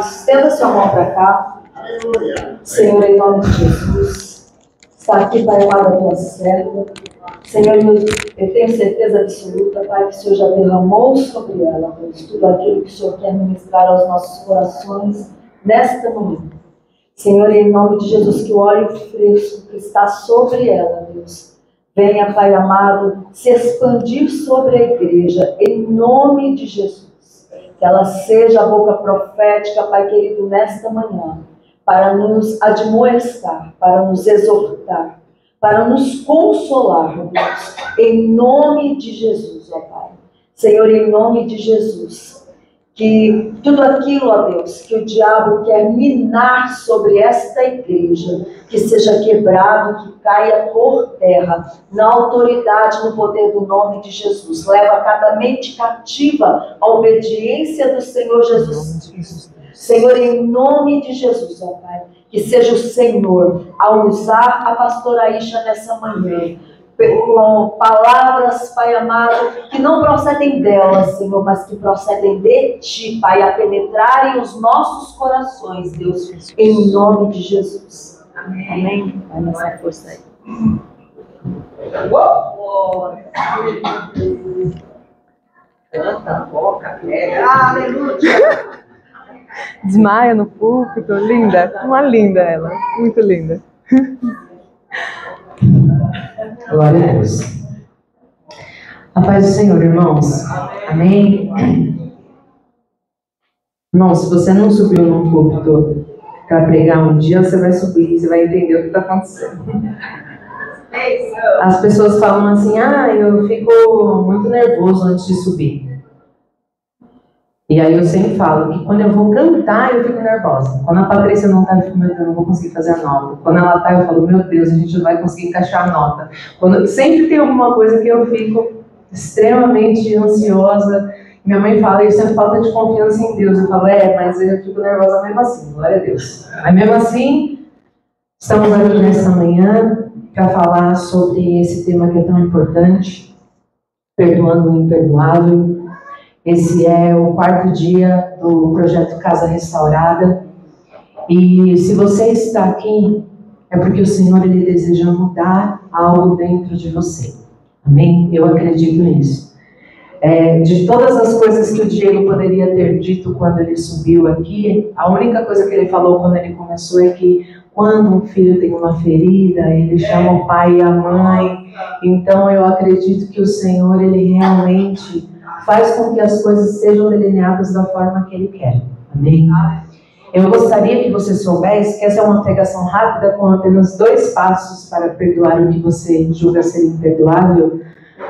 Estenda sua mão para cá. Senhor, em nome de Jesus. Está aqui, Pai amado, a tua serva. Senhor, eu tenho certeza absoluta, Pai, que o Senhor já derramou sobre ela, Deus, tudo aquilo que o Senhor quer ministrar aos nossos corações nesta manhã. Senhor, em nome de Jesus, que o óleo fresco que está sobre ela, Deus, venha, Pai amado, se expandir sobre a igreja, em nome de Jesus. Que ela seja a boca profética, Pai querido, nesta manhã, para nos admoestar, para nos exortar, para nos consolar, Deus, em nome de Jesus, ó Pai. Senhor, em nome de Jesus, que tudo aquilo, ó Deus, que o diabo quer minar sobre esta igreja, que seja quebrado, que caia por terra, na autoridade, no poder do nome de Jesus. Leva cada mente cativa à obediência do Senhor Jesus. Senhor, em nome de Jesus, ó Pai, que seja o Senhor a usar a pastora Isha nessa manhã, com palavras, Pai amado, que não procedem dela, Senhor, mas que procedem de Ti, Pai, a penetrarem os nossos corações, Deus, em nome de Jesus. Amém. Amém. Vai nessa força aí. Canta a boca, pega. Aleluia. Desmaia no púlpito, linda, uma linda ela, muito linda. Glória a Deus. A paz do Senhor, irmãos. Amém? Irmão, se você não subiu no púlpito para pregar um dia, você vai subir e você vai entender o que está acontecendo. As pessoas falam assim, eu fico muito nervoso antes de subir. E aí eu sempre falo que quando eu vou cantar, eu fico nervosa. Quando a Patrícia não está, eu fico, meu Deus, eu não vou conseguir fazer a nota. Quando ela está, eu falo, meu Deus, a gente não vai conseguir encaixar a nota. Sempre tem alguma coisa que eu fico extremamente ansiosa. Minha mãe fala, isso é falta de confiança em Deus. Eu falo, mas eu fico nervosa mesmo assim, glória a Deus. Mas mesmo assim, estamos aqui nessa manhã para falar sobre esse tema que é tão importante, perdoando o imperdoável. Esse é o 4º dia do projeto Casa Restaurada. E se você está aqui, é porque o Senhor ele deseja mudar algo dentro de você. Amém? Eu acredito nisso. De todas as coisas que o Diego poderia ter dito quando ele subiu aqui, a única coisa que ele falou quando ele começou é que quando um filho tem uma ferida, ele chama o pai e a mãe. Então eu acredito que o Senhor ele realmente faz com que as coisas sejam delineadas da forma que Ele quer. Amém? Eu gostaria que você soubesse que essa é uma pregação rápida com apenas 2 passos para perdoar o que você julga ser imperdoável,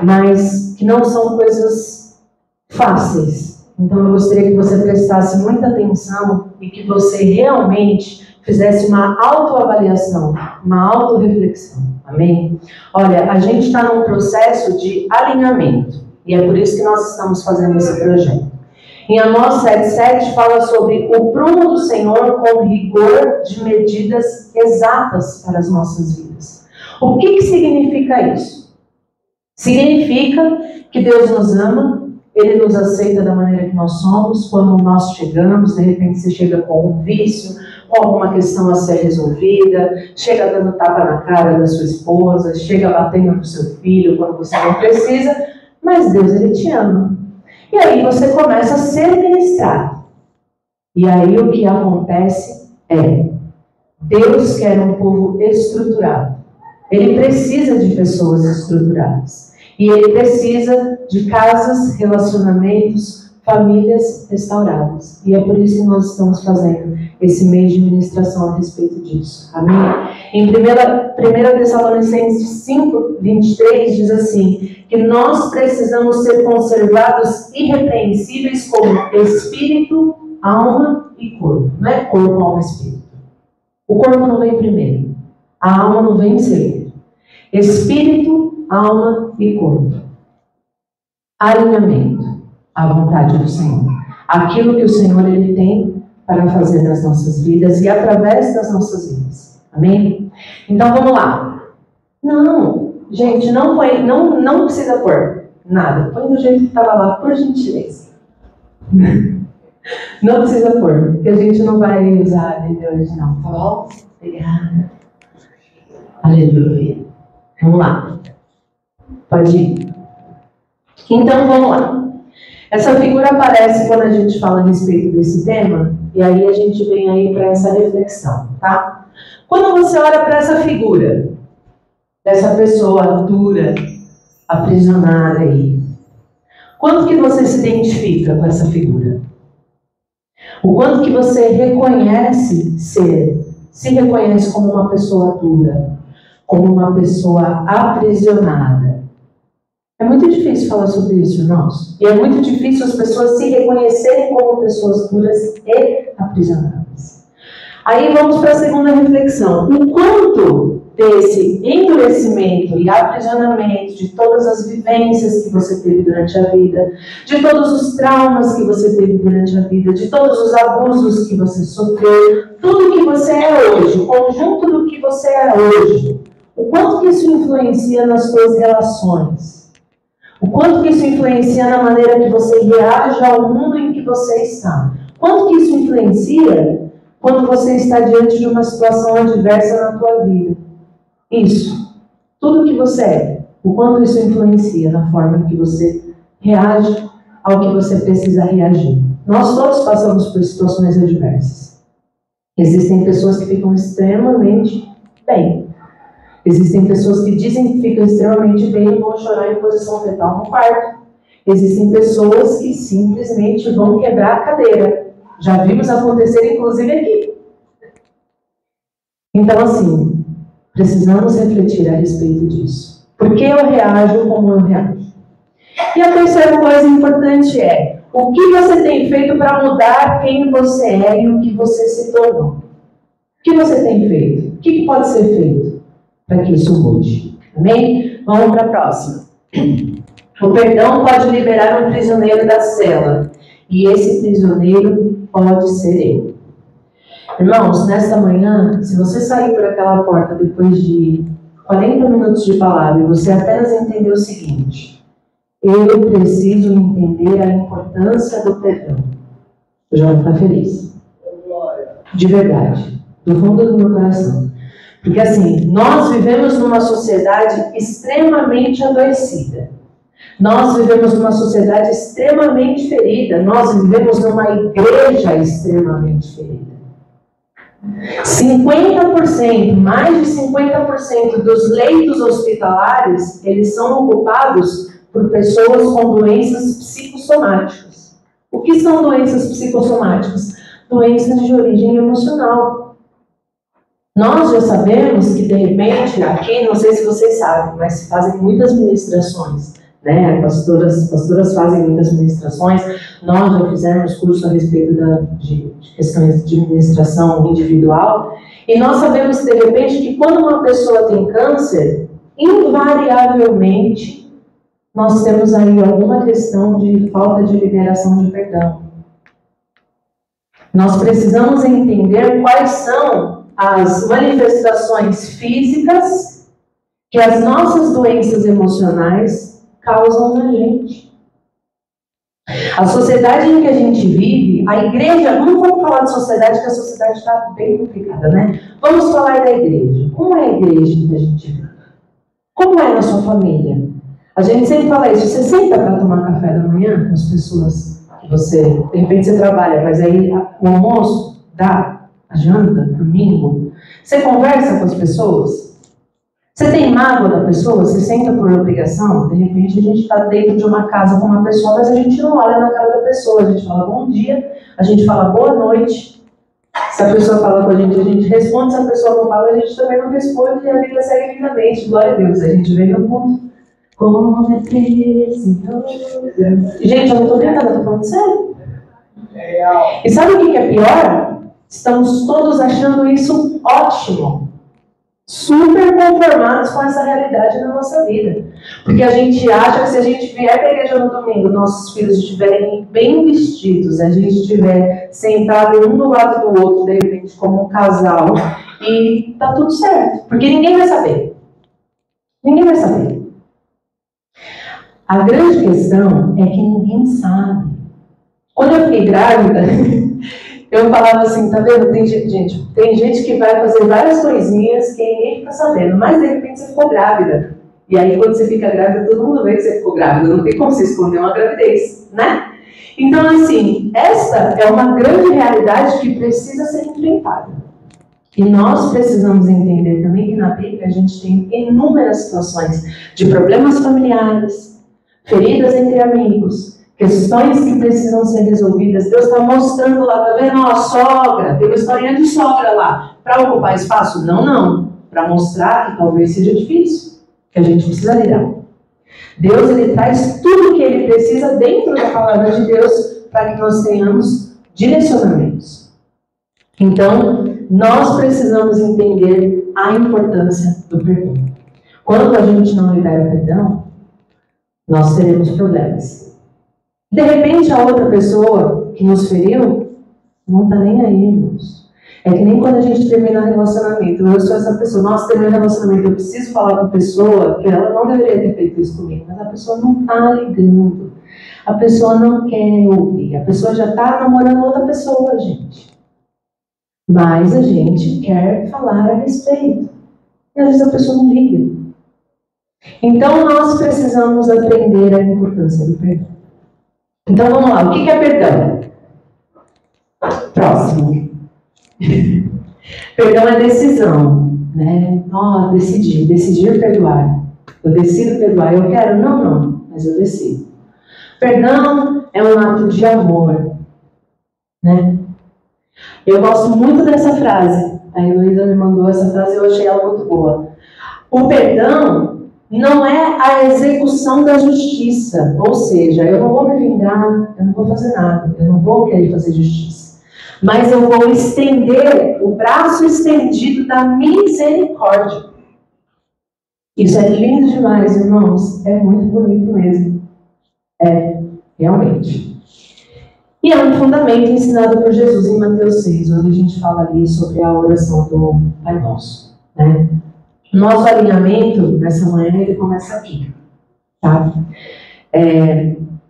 mas que não são coisas fáceis. Então eu gostaria que você prestasse muita atenção e que você realmente fizesse uma autoavaliação, uma autorreflexão. Amém? Olha, a gente está num processo de alinhamento. E é por isso que nós estamos fazendo esse projeto. Em Amós 7,7 fala sobre o prumo do Senhor com rigor de medidas exatas para as nossas vidas. O que significa isso? Significa que Deus nos ama, Ele nos aceita da maneira que nós somos, quando nós chegamos, de repente você chega com um vício, com alguma questão a ser resolvida, chega dando tapa na cara da sua esposa, chega batendo no seu filho quando você não precisa, mas Deus, Ele te ama. E aí você começa a ser ministrado. E aí o que acontece é, Deus quer um povo estruturado. Ele precisa de pessoas estruturadas. E Ele precisa de casas, relacionamentos, famílias restauradas. E é por isso que nós estamos fazendo esse mês de ministração a respeito disso. Amém? Em 1 Tessalonicenses 5:23 diz assim, que nós precisamos ser conservados irrepreensíveis como espírito, alma e corpo. Não é corpo, alma e espírito. O corpo não vem primeiro. A alma não vem em segundo. Espírito, alma e corpo. Alinhamento à vontade do Senhor. Aquilo que o Senhor ele tem para fazer nas nossas vidas e através das nossas vidas. Amém? Então vamos lá. Não, gente, não precisa pôr nada. Põe do jeito que estava lá, por gentileza. Não precisa pôr, porque a gente não vai usar a Bíblia hoje não, tá bom? Obrigada. Aleluia. Vamos lá. Pode ir. Então, vamos lá. Essa figura aparece quando a gente fala a respeito desse tema, e aí a gente vem aí para essa reflexão, tá? Quando você olha para essa figura, dessa pessoa dura, aprisionada aí, quanto que você se identifica com essa figura? O quanto que você reconhece se reconhece como uma pessoa dura, como uma pessoa aprisionada. É muito difícil falar sobre isso, irmãos. E é muito difícil as pessoas se reconhecerem como pessoas duras e aprisionadas. Aí vamos para a segunda reflexão. O quanto desse endurecimento e aprisionamento, de todas as vivências que você teve durante a vida, de todos os traumas que você teve durante a vida, de todos os abusos que você sofreu, tudo que você é hoje, o conjunto do que você é hoje, o quanto que isso influencia nas suas relações, o quanto que isso influencia na maneira que você reage ao mundo em que você está, quanto que isso influencia quando você está diante de uma situação adversa na tua vida. Isso, tudo que você é, o quanto isso influencia na forma em que você reage ao que você precisa reagir. Nós todos passamos por situações adversas. Existem pessoas que ficam extremamente bem. Existem pessoas que dizem que ficam extremamente bem e vão chorar em posição fetal no quarto. Existem pessoas que simplesmente vão quebrar a cadeira. Já vimos acontecer, inclusive, aqui. Então, assim, precisamos refletir a respeito disso. Por que eu reajo como eu reajo? E a terceira coisa importante é: o que você tem feito para mudar quem você é e o que você se tornou? O que você tem feito? O que pode ser feito para que isso mude? Amém? Vamos para a próxima. O perdão pode liberar um prisioneiro da cela. E esse prisioneiro pode ser eu. Irmãos, nesta manhã, se você sair por aquela porta depois de 40 minutos de palavra e você apenas entender o seguinte: eu preciso entender a importância do perdão, eu já vou ficar feliz. De verdade, do fundo do meu coração. Porque assim, nós vivemos numa sociedade extremamente adoecida. Nós vivemos numa sociedade extremamente ferida. Nós vivemos numa igreja extremamente ferida. 50%, mais de 50% dos leitos hospitalares, eles são ocupados por pessoas com doenças psicossomáticas. O que são doenças psicossomáticas? Doenças de origem emocional. Nós já sabemos que, de repente, aqui, não sei se vocês sabem, mas se fazem muitas ministrações, né? Pastoras fazem muitas ministrações. Nós já fizemos curso a respeito de questões de ministração individual, e nós sabemos, de repente, que quando uma pessoa tem câncer, invariavelmente, nós temos aí alguma questão de falta de liberação de perdão. Nós precisamos entender quais são as manifestações físicas que as nossas doenças emocionais causam na gente. A sociedade em que a gente vive, a igreja, não vamos falar de sociedade, porque a sociedade está bem complicada, né? Vamos falar da igreja. Como é a igreja que a gente vive? Como é na sua família? A gente sempre fala isso. Você senta para tomar café da manhã com as pessoas que você, de repente você trabalha, mas aí o almoço dá, a janta, o mínimo. Você conversa com as pessoas? Você tem mágoa da pessoa? Você senta por obrigação? De repente a gente está dentro de uma casa com uma pessoa, mas a gente não olha na cara da pessoa. A gente fala bom dia, a gente fala boa noite. Se a pessoa fala com a gente responde. Se a pessoa não fala, a gente também não responde e a vida segue lindamente. Glória a Deus. A gente vem no mundo. Como é precioso. Gente, eu não estou brincando, eu estou falando sério. E sabe o que é pior? Estamos todos achando isso ótimo. Super conformados com essa realidade na nossa vida. Porque a gente acha que se a gente vier para a igreja no domingo, nossos filhos estiverem bem vestidos, a gente estiver sentado um do lado do outro, de repente, como um casal, e tá tudo certo. Porque ninguém vai saber. Ninguém vai saber. A grande questão é que ninguém sabe. Quando eu fiquei grávida, eu falava assim, tá vendo? Tem gente que vai fazer várias coisinhas que ninguém fica sabendo, mas de repente você ficou grávida. E aí quando você fica grávida, todo mundo vê que você ficou grávida, não tem como você esconder uma gravidez, né? Então assim, essa é uma grande realidade que precisa ser enfrentada. E nós precisamos entender também que na Bíblia a gente tem inúmeras situações de problemas familiares, feridas entre amigos, questões que precisam ser resolvidas. Deus está mostrando lá, tá vendo? Ó, sogra, tem uma historinha de sogra lá. Para ocupar espaço? Não. Para mostrar que talvez seja difícil, que a gente precisa lidar. Deus, ele traz tudo o que ele precisa dentro da palavra de Deus para que nós tenhamos direcionamentos. Então, nós precisamos entender a importância do perdão. Quando a gente não libera perdão, nós teremos problemas. De repente, a outra pessoa que nos feriu não está nem aí, irmãos. É que nem quando a gente termina o relacionamento. Eu sou essa pessoa, nossa, terminei o relacionamento, eu preciso falar com a pessoa que ela não deveria ter feito isso comigo, mas a pessoa não está ligando. A pessoa não quer ouvir. A pessoa já está namorando outra pessoa, gente. Mas a gente quer falar a respeito. E às vezes a pessoa não liga. Então nós precisamos aprender a importância do perdão. Então vamos lá, o que é perdão? Próximo. Perdão é decisão, né? Decidir perdoar. Eu decido perdoar. Eu quero? Não, mas eu decido. Perdão é um ato de amor, né? Eu gosto muito dessa frase. A Heloísa me mandou essa frase e eu achei ela muito boa. O perdão não é a execução da justiça. Ou seja, eu não vou me vingar, eu não vou fazer nada, eu não vou querer fazer justiça. Mas eu vou estender o braço estendido da misericórdia. Isso é lindo demais, irmãos. É muito bonito mesmo. É, realmente. E é um fundamento ensinado por Jesus em Mateus 6, onde a gente fala ali sobre a oração do Pai Nosso, né? Nosso alinhamento nessa manhã, ele começa aqui, tá?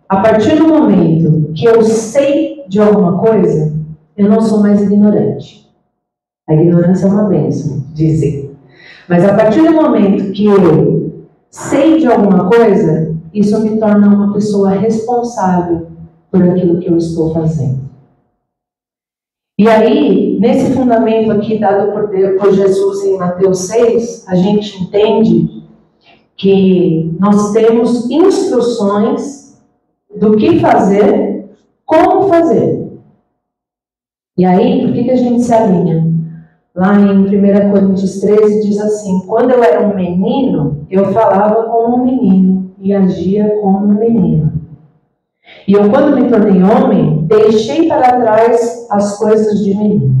A partir do momento que eu sei de alguma coisa, eu não sou mais ignorante. A ignorância é uma bênção, dizem. Mas a partir do momento que eu sei de alguma coisa, isso me torna uma pessoa responsável por aquilo que eu estou fazendo. E aí, nesse fundamento aqui dado por Jesus em Mateus 6, a gente entende que nós temos instruções do que fazer, como fazer. E aí, por que a gente se alinha? Lá em 1 Coríntios 13 diz assim: quando eu era um menino, eu falava como um menino e agia como um menino. E eu, quando me tornei homem, deixei para trás as coisas de menino.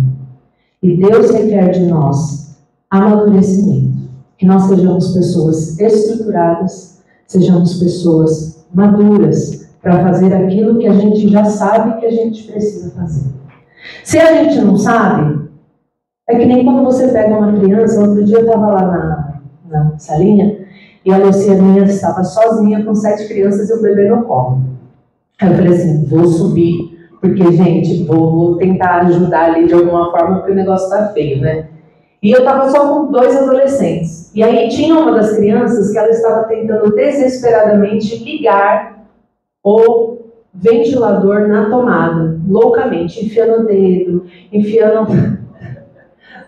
E Deus requer de nós amadurecimento. Que nós sejamos pessoas estruturadas, sejamos pessoas maduras para fazer aquilo que a gente já sabe que a gente precisa fazer. Se a gente não sabe, é que nem quando você pega uma criança. Outro dia eu estava lá na salinha e a Lucianinha estava sozinha com 7 crianças e o bebê no colo. Aí eu falei assim, vou subir, porque, gente, vou tentar ajudar ali de alguma forma, porque o negócio tá feio, né? E eu tava só com 2 adolescentes. E aí tinha uma das crianças que ela estava tentando desesperadamente ligar o ventilador na tomada, loucamente, enfiando o dedo,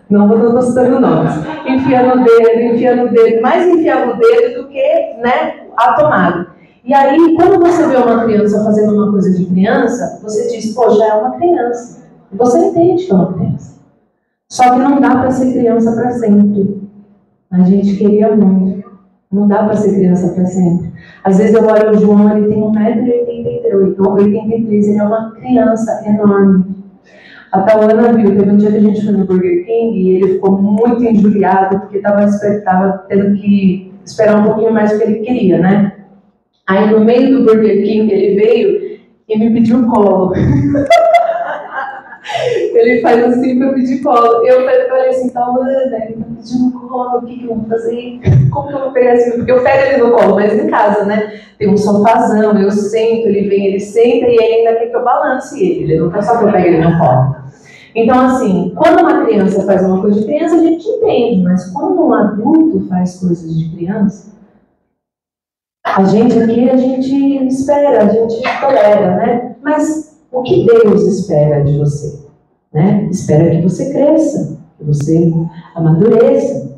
não vou gostando nomes, enfiando o dedo, mais enfiava o dedo do que, né, a tomada. E aí, quando você vê uma criança fazendo uma coisa de criança, você diz, pô, já é uma criança. E você entende que é uma criança. Só que não dá para ser criança para sempre. A gente queria muito. Não dá para ser criança para sempre. Às vezes eu olho o João, ele tem 1,83 m, ele é uma criança enorme. A Tawana viu, teve um dia que a gente foi no Burger King e ele ficou muito injuriado porque estava tendo que esperar um pouquinho mais do que ele queria, né? Aí no meio do Burger King ele veio e me pediu colo. Ele faz assim pra pedir colo. Eu falei assim, tá, mano, ele tá pedindo colo, o que eu vou fazer? Como que eu vou pegar esse? Porque eu pego ele no colo, mas em casa, né? Tem um sofazão, eu sento, ele vem, ele senta e ele ainda quer que eu balance ele. Ele não quer só que eu pegue ele no colo. Então, assim, quando uma criança faz uma coisa de criança, a gente entende, mas quando um adulto faz coisas de criança, a gente espera, a gente tolera, né? Mas o que Deus espera de você? Né? Espera que você cresça, que você amadureça.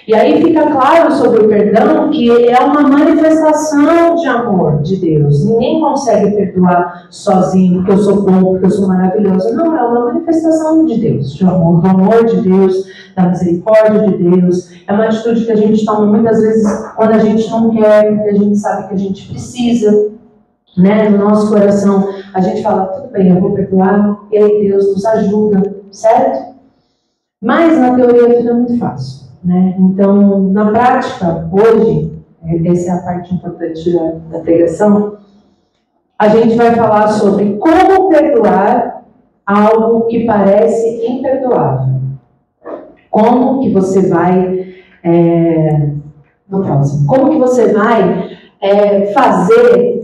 E aí fica claro sobre o perdão que ele é uma manifestação de amor de Deus. Ninguém consegue perdoar sozinho, porque eu sou bom, porque eu sou maravilhoso. Não, é uma manifestação de Deus, de amor, do amor de Deus, da misericórdia de Deus. É uma atitude que a gente toma muitas vezes quando a gente não quer, porque a gente sabe que a gente precisa. Né? No nosso coração, a gente fala, tudo bem, eu vou perdoar, e aí Deus nos ajuda, certo? Mas na teoria tudo é muito fácil. Né? Então, na prática, hoje, essa é a parte importante da pregação, a gente vai falar sobre como perdoar algo que parece imperdoável. Como que você vai, no próximo, como que você vai fazer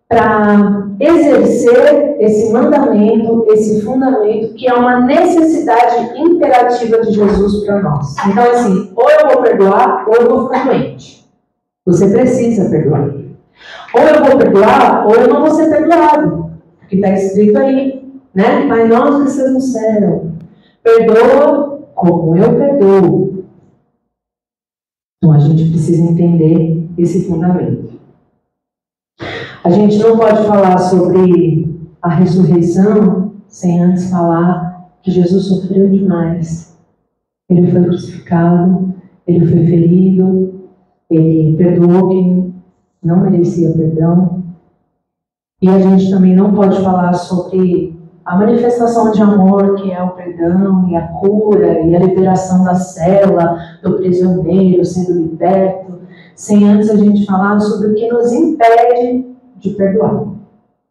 para exercer esse mandamento, esse fundamento, que é uma necessidade imperativa de Jesus para nós. Então, assim, ou eu vou perdoar, ou eu vou ficar doente. Você precisa perdoar. Ou eu vou perdoar, ou eu não vou ser perdoado. Porque está escrito aí, né? Pai nosso que estás no céu, perdoa como eu perdoo. Então, a gente precisa entender esse fundamento. A gente não pode falar sobre a ressurreição sem antes falar que Jesus sofreu demais. Ele foi crucificado, ele foi ferido, ele perdoou quem não merecia perdão. E a gente também não pode falar sobre a manifestação de amor, que é o perdão e a cura e a liberação da cela, do prisioneiro sendo liberto, sem antes a gente falar sobre o que nos impede de perdoar.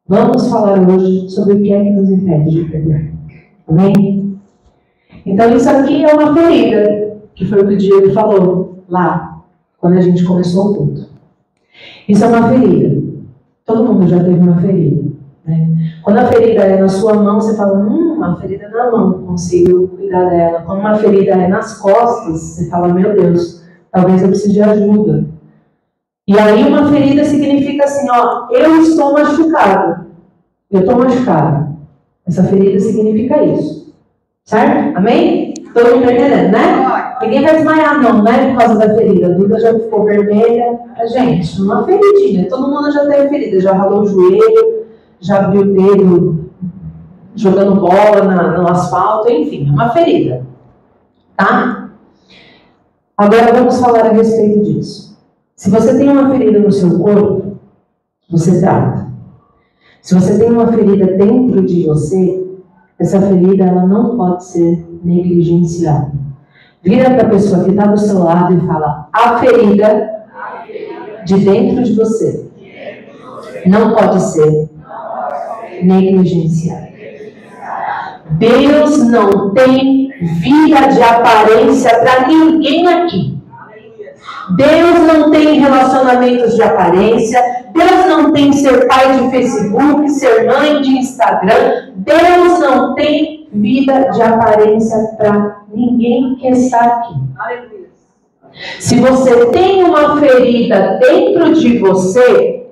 Vamos falar hoje sobre o que é que nos impede de perdoar. Amém? Então isso aqui é uma ferida, que foi o que o Diego falou lá, quando a gente começou o culto. Isso é uma ferida. Todo mundo já teve uma ferida. Né? Quando a ferida é na sua mão, você fala, uma ferida na mão, consigo cuidar dela. Quando uma ferida é nas costas, você fala, meu Deus, talvez eu precise de ajuda. E aí uma ferida significa assim, ó, eu estou machucado. Eu estou machucado. Essa ferida significa isso. Certo? Amém? Todo mundo entendendo, né? Ninguém vai desmaiar não, né? Por causa da ferida. A Duda já ficou vermelha. Gente, uma feridinha. Todo mundo já teve ferida. Já ralou o joelho, já abriu o dedo jogando bola no asfalto. Enfim, é uma ferida. Tá? Agora vamos falar a respeito disso. Se você tem uma ferida no seu corpo, você trata. Se você tem uma ferida dentro de você, essa ferida ela não pode ser negligenciada. Vira para a pessoa que está do seu lado e fala, a ferida de dentro de você não pode ser negligenciada. Deus não tem vida de aparência para ninguém aqui. Deus não tem relacionamentos de aparência. Deus não tem ser pai de Facebook, ser mãe de Instagram. Deus não tem vida de aparência para ninguém que está aqui. Se você tem uma ferida dentro de você,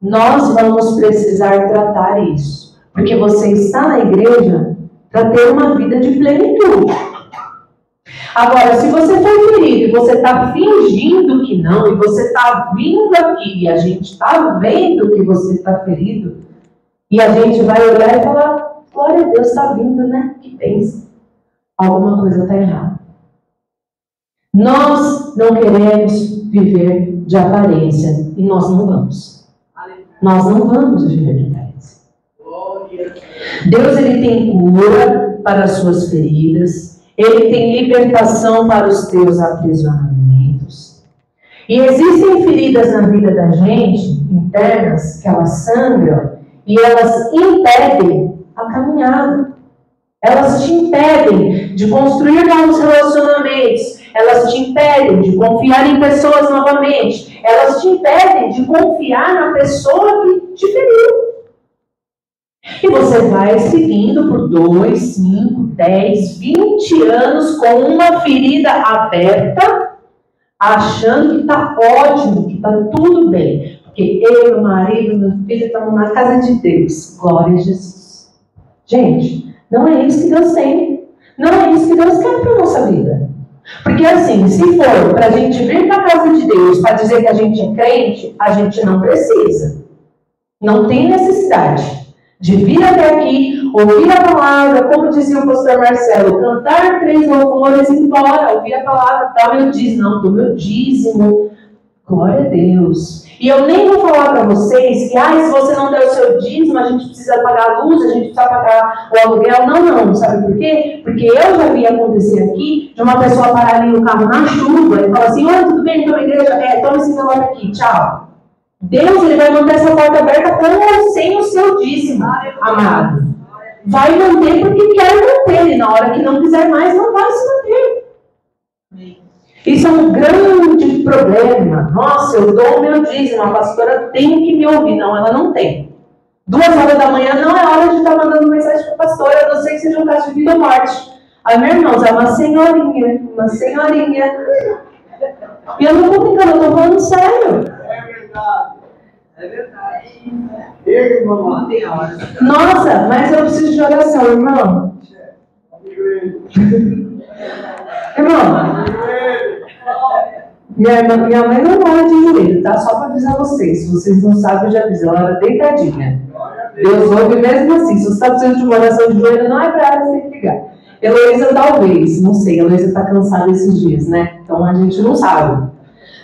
nós vamos precisar tratar isso. Porque você está na igreja para ter uma vida de plenitude. Agora, se você foi ferido e você está fingindo que não, e você está vindo aqui e a gente está vendo que você está ferido, e a gente vai olhar e falar, glória a Deus, está vindo, né? Que pensa. Alguma coisa está errada. Nós não queremos viver de aparência e nós não vamos. Nós não vamos viver de aparência. Deus ele tem cura para as suas feridas. Ele tem libertação para os teus aprisionamentos. E existem feridas na vida da gente, internas, que elas sangram e elas impedem a caminhada. Elas te impedem de construir novos relacionamentos. Elas te impedem de confiar em pessoas novamente. Elas te impedem de confiar na pessoa que te feriu. E você vai seguindo por 2, 5, 10, 20 anos com uma ferida aberta, achando que está ótimo, que está tudo bem. Porque eu, meu marido, meu filho estamos na casa de Deus. Glória a Jesus. Gente, não é isso que Deus tem. Não é isso que Deus quer para a nossa vida. Porque assim, se for para a gente vir para a casa de Deus para dizer que a gente é crente, a gente não precisa. Não tem necessidade de vir até aqui, ouvir a palavra, como dizia o pastor Marcelo, cantar 3 louvores e ir embora, ouvir a palavra, dar meu dízimo, não, do meu dízimo. Glória a Deus. E eu nem vou falar para vocês que, se você não der o seu dízimo, a gente precisa pagar a luz, a gente precisa pagar o aluguel. Não. Sabe por quê? Porque eu já vi acontecer aqui, de uma pessoa parar ali no carro na chuva e falar assim, oi, tudo bem, então a igreja? Toma esse envelope aqui, tchau. Deus, ele vai manter essa porta aberta com ou sem o seu dízimo, amado. Vai manter porque quer manter, e na hora que não quiser mais, não vai se manter. Isso é um grande problema. Nossa, eu dou o meu dízimo, a pastora tem que me ouvir. Não, ela não tem. 2 horas da manhã não é hora de estar mandando mensagem para a pastora, a não ser que seja um caso de vida ou morte. Aí, meus irmãos, é uma senhorinha. E eu não estou brincando, eu estou falando sério. É verdade. Irmão, tem hora. Nossa, mas eu preciso de oração, irmão. Irmão, minha mãe não mora de joelho, tá? Só para avisar vocês. Se vocês não sabem, eu já avisei. Ela era deitadinha. Deus ouve mesmo assim. Se você está precisando de uma oração de joelho, não é para ela, você tem que ligar. Heloísa, talvez, não sei. Heloísa está cansada esses dias, né? Então a gente não sabe.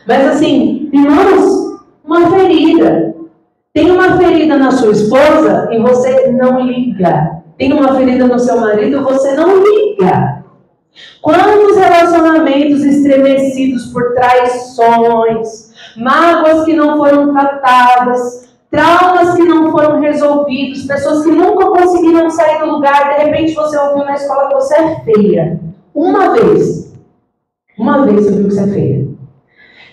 Mas assim, irmãos, uma ferida. Tem uma ferida na sua esposa e você não liga. Tem uma ferida no seu marido e você não liga. Quantos relacionamentos estremecidos por traições, mágoas que não foram tratadas, traumas que não foram resolvidos, pessoas que nunca conseguiram sair do lugar, de repente você ouviu na escola que você é feia. Uma vez você viu que você é feia.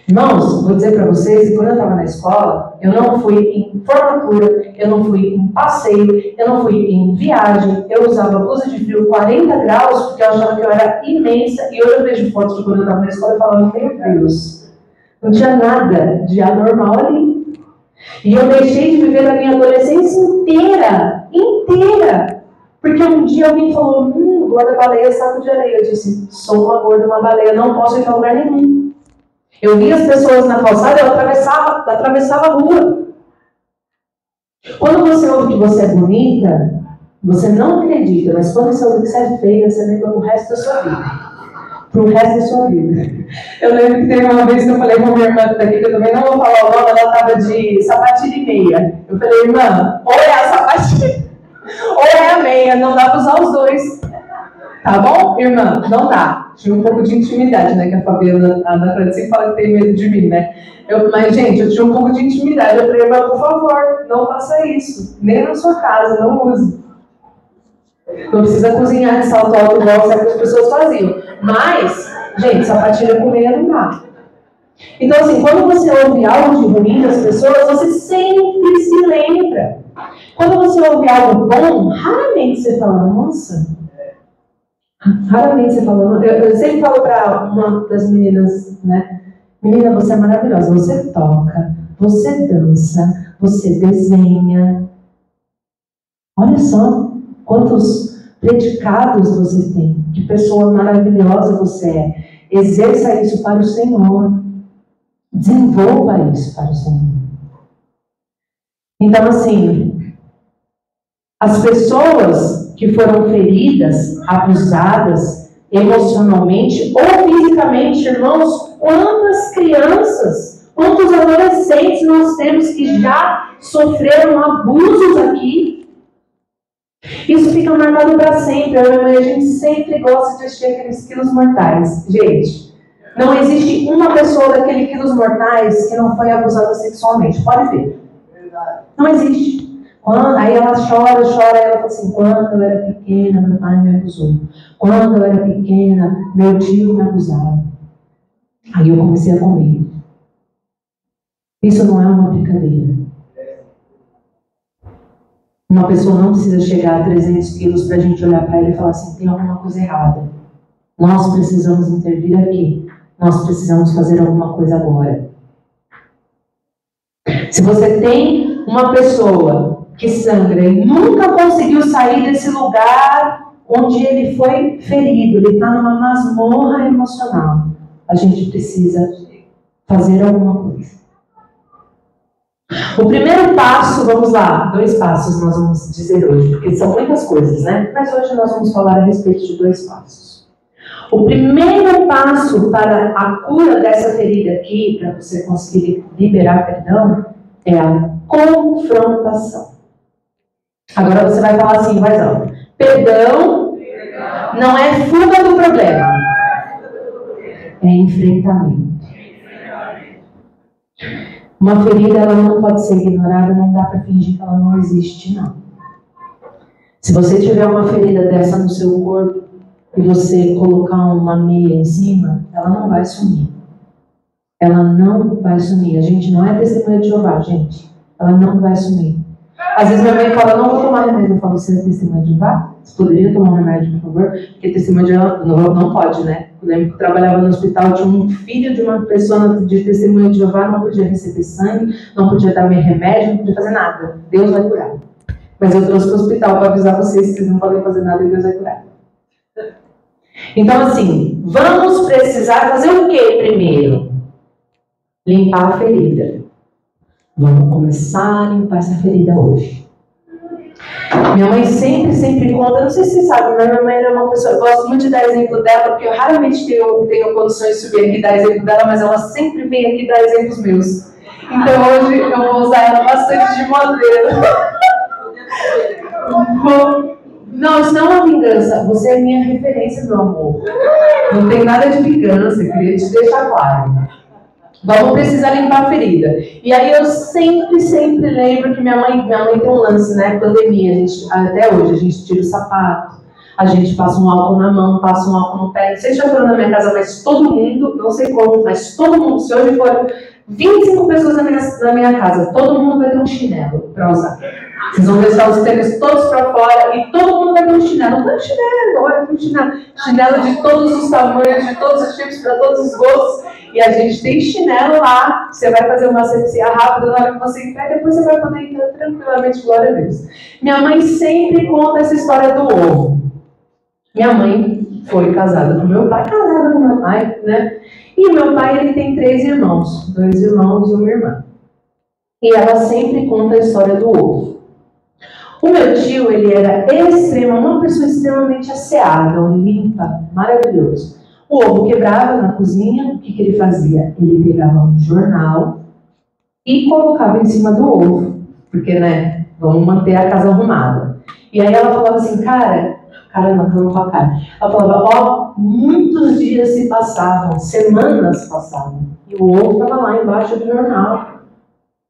Irmãos, vou dizer para vocês que quando eu estava na escola, eu não fui em formatura, eu não fui em passeio, eu não fui em viagem, eu usava blusa de frio 40 graus, porque eu achava que eu era imensa, e hoje eu vejo fotos de quando eu estava na escola e falava, meu Deus, não tinha nada de anormal ali. E eu deixei de viver a minha adolescência inteira, porque um dia alguém falou, gorda baleia, saco de areia. Eu disse, sou uma gorda, uma baleia, não posso ir para lugar nenhum. Eu via as pessoas na calçada, eu atravessava a rua. Quando você ouve que você é bonita, você não acredita, mas quando você ouve que você é feia, você lembra pro resto da sua vida. Pro resto da sua vida. Eu lembro que teve uma vez que eu falei com a minha irmã daqui, que eu também não vou falar o nome, ela estava de sapatilha e meia. Eu falei, irmã, ou é a sapatilha, ou é a meia, não dá para usar os dois. Tá bom, irmã? Não dá. Tinha um pouco de intimidade, né? Que a Fabiana, a Ana Francisca fala que tem medo de mim, né? Mas, gente, eu tinha um pouco de intimidade. Eu falei, irmã, por favor, não faça isso. Nem na sua casa, não use. Não precisa cozinhar de salto alto igual certas pessoas faziam. Mas, gente, sapatilha com meia não dá. Então, assim, quando você ouve algo de ruim das pessoas, você sempre se lembra. Quando você ouve algo bom, raramente você fala, nossa... Raramente você fala, eu sempre falo para uma das meninas, né? Menina, você é maravilhosa, você toca, você dança, você desenha. Olha só quantos predicados você tem, que pessoa maravilhosa você é. Exerça isso para o Senhor. Desenvolva isso para o Senhor. Então, assim, as pessoas que foram feridas, abusadas emocionalmente ou fisicamente, irmãos, quantas crianças, quantos adolescentes nós temos que já sofreram abusos aqui? Isso fica marcado para sempre. A gente sempre gosta de assistir aqueles quilos mortais. Gente, não existe uma pessoa daqueles quilos mortais que não foi abusada sexualmente. Pode ver. Não existe. Aí ela chora, ela fala assim, quando eu era pequena, meu pai me abusou. Quando eu era pequena, meu tio me abusava. Aí eu comecei a comer. Isso não é uma brincadeira. Uma pessoa não precisa chegar a 300 quilos para a gente olhar para ela e falar assim, tem alguma coisa errada. Nós precisamos intervir aqui. Nós precisamos fazer alguma coisa agora. Se você tem uma pessoa que sangra e nunca conseguiu sair desse lugar onde ele foi ferido, ele está numa masmorra emocional, a gente precisa fazer alguma coisa. O primeiro passo, vamos lá, 2 passos nós vamos dizer hoje, porque são muitas coisas, né? Mas hoje nós vamos falar a respeito de 2 passos. O primeiro passo para a cura dessa ferida aqui, para você conseguir liberar perdão, é a confrontação. Agora você vai falar assim, vai alto. Perdão não é fuga do problema, é enfrentamento. Uma ferida, ela não pode ser ignorada, não dá para fingir que ela não existe, não. Se você tiver uma ferida dessa no seu corpo e você colocar uma meia em cima, ela não vai sumir. Ela não vai sumir. A gente não é testemunha de Jeová, gente. Ela não vai sumir. Às vezes minha mãe fala, não vou tomar remédio. Eu falo, você é testemunha de Jeová? Você poderia tomar um remédio, por favor? Porque testemunha de Jeová não pode, né? Eu lembro que eu trabalhava no hospital, tinha um filho de uma pessoa de testemunha de Jeová, não podia receber sangue, não podia dar remédio, não podia fazer nada. Deus vai curar. Mas eu trouxe para o hospital para avisar vocês que vocês não podem fazer nada e Deus vai curar. Então, assim, vamos precisar fazer o que primeiro? Limpar a ferida. Vamos começar a limpar essa ferida hoje. Minha mãe sempre conta, não sei se vocês sabem, mas minha mãe era uma pessoa, eu gosto muito de dar exemplo dela, porque eu raramente tenho condições de subir aqui e dar exemplo dela, mas ela sempre vem aqui dar exemplos meus. Então hoje eu vou usar ela bastante de modelo. Não, isso não é uma vingança, você é minha referência, meu amor. Não tem nada de vingança, eu queria te deixar claro. Vamos precisar limpar a ferida. E aí eu sempre lembro que minha mãe tem um lance, né? Pandemia, até hoje a gente tira o sapato, a gente passa um álcool na mão, passa um álcool no pé. Não sei se já foram na minha casa, mas todo mundo, não sei como, mas todo mundo, se hoje for 25 pessoas na minha casa, todo mundo vai ter um chinelo para usar. Vocês vão deixar os tênis todos para fora e todo mundo vai ter um chinelo. Não é chinelo, olha, tem um chinelo. Chinelo de todos os tamanhos, de todos os tipos, para todos os gostos. E a gente tem chinelo lá. Você vai fazer uma asepsia rápida na hora que você entrar e depois você vai poder entrar tranquilamente, glória a Deus. Minha mãe sempre conta essa história do ovo. Minha mãe foi casada com meu pai, né? E o meu pai, ele tem 3 irmãos. 2 irmãos e uma irmã. E ela sempre conta a história do ovo. O meu tio, ele era uma pessoa extremamente asseada, limpa, maravilhoso. O ovo quebrava na cozinha, o que ele fazia? Ele pegava um jornal e colocava em cima do ovo, porque, né, vamos manter a casa arrumada. E aí ela falava assim, cara, ela falava, muitos dias se passavam, semanas passavam, e o ovo estava lá embaixo do jornal,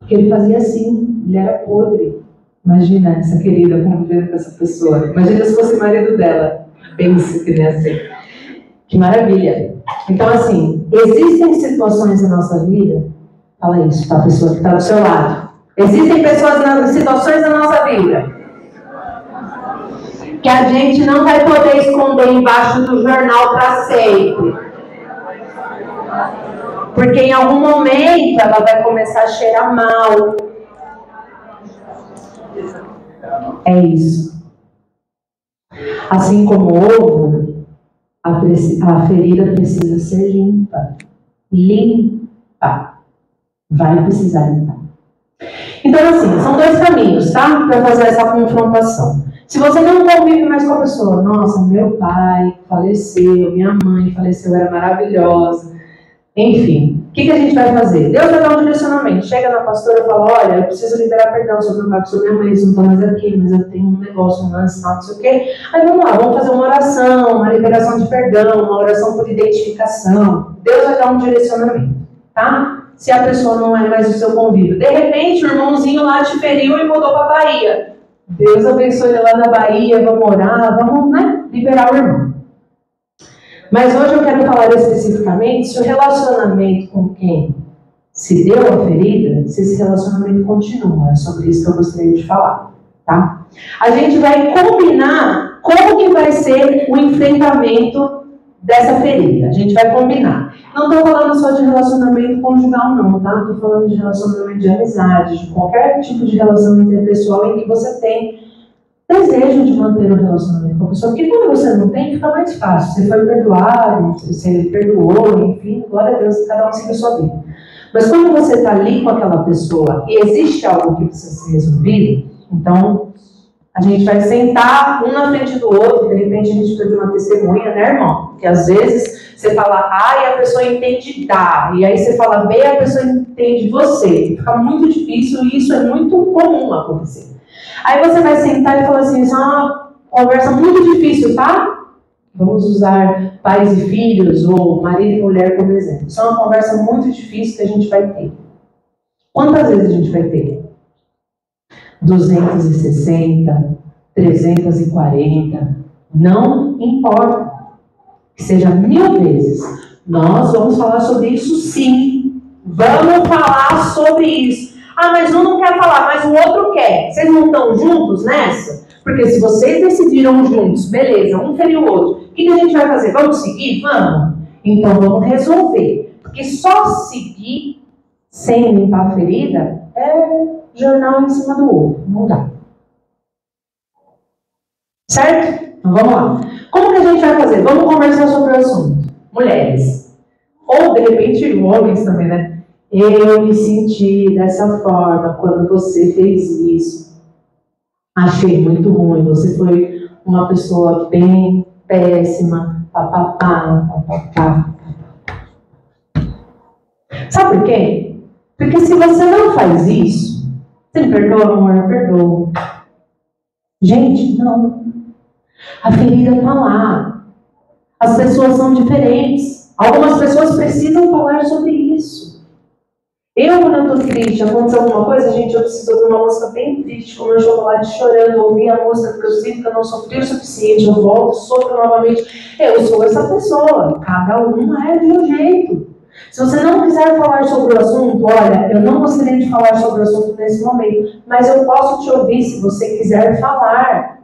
porque ele fazia assim, ele era podre. Imagina essa querida convivendo com essa pessoa. Imagina se fosse o marido dela. Pensa que nem assim. Que maravilha. Então, assim, existem situações na nossa vida, fala isso para a pessoa que está do seu lado. Existem situações na nossa vida que a gente não vai poder esconder embaixo do jornal para sempre. Porque em algum momento ela vai começar a cheirar mal. É isso. Assim como o ovo, a ferida precisa ser limpa. Limpa. Vai precisar limpar. Então, assim, são 2 caminhos, tá? Para fazer essa confrontação. Se você não convive mais com a pessoa, nossa, meu pai faleceu, minha mãe faleceu, era maravilhosa. Enfim, o que a gente vai fazer? Deus vai dar um direcionamento. Chega na pastora e fala, olha, eu preciso liberar perdão sobre meu pai, sobre minha mãe, eles não estão mais aqui, mas eu tenho um negócio, um lance, não sei o quê. Aí vamos lá, vamos fazer uma oração, uma liberação de perdão, uma oração por identificação. Deus vai dar um direcionamento, tá? se a pessoa não é mais o seu convívio. De repente, o irmãozinho lá te feriu e mudou para a Bahia. Deus abençoe ele lá na Bahia, vamos orar, vamos, né, liberar o irmão. Mas hoje eu quero falar especificamente se o relacionamento com quem se deu a ferida, se esse relacionamento continua. É sobre isso que eu gostaria de falar, tá? A gente vai combinar como que vai ser o enfrentamento dessa ferida. A gente vai combinar. Não estou falando só de relacionamento conjugal, não, tá? Estou falando de relacionamento de amizade, de qualquer tipo de relacionamento interpessoal em que você tem desejo de manter o relacionamento com a pessoa. Porque quando você não tem, fica mais fácil. Você foi perdoado, você perdoou, enfim, glória a Deus, cada um segue a sua vida. Mas quando você está ali com aquela pessoa e existe algo que precisa ser resolvido, então a gente vai sentar um na frente do outro, de repente a gente precisa de uma testemunha, né, irmão? Porque às vezes você fala A e a pessoa entende dá, e aí você fala B e a pessoa entende você. Fica muito difícil e isso é muito comum acontecer. Aí você vai sentar e falar assim, isso é uma conversa muito difícil, tá? Vamos usar pais e filhos ou marido e mulher como exemplo. Isso é uma conversa muito difícil que a gente vai ter. Quantas vezes a gente vai ter? 260, 340, não importa. Que seja 1000 vezes. Nós vamos falar sobre isso sim. Vamos falar sobre isso. Ah, mas um não quer falar, mas o outro quer. Vocês não estão juntos nessa? Porque se vocês decidiram juntos, beleza, um feriu o outro. O que a gente vai fazer? Vamos seguir? Vamos. Então vamos resolver. Porque só seguir sem limpar a ferida é jornal em cima do ovo. Não dá. Certo? Então vamos lá. Como que a gente vai fazer? Vamos conversar sobre o assunto. Mulheres. Ou de repente homens também, né? Eu me senti dessa forma quando você fez isso. Achei muito ruim. Você foi uma pessoa bem péssima. Papapá, papapá. Sabe por quê? Porque se você não faz isso, você me perdoa, amor, eu perdoo. Gente, não. A ferida está lá. As pessoas são diferentes. Algumas pessoas precisam falar sobre isso. Eu, quando eu estou triste, aconteceu alguma coisa, gente, eu preciso ouvir uma música bem triste, como eu chocolate chorando, ouvir a música porque eu sinto que eu não sofri o suficiente, eu volto, sofro novamente. Eu sou essa pessoa. Cada uma é de um jeito. Se você não quiser falar sobre o assunto, olha, eu não gostaria de falar sobre o assunto nesse momento, mas eu posso te ouvir se você quiser falar.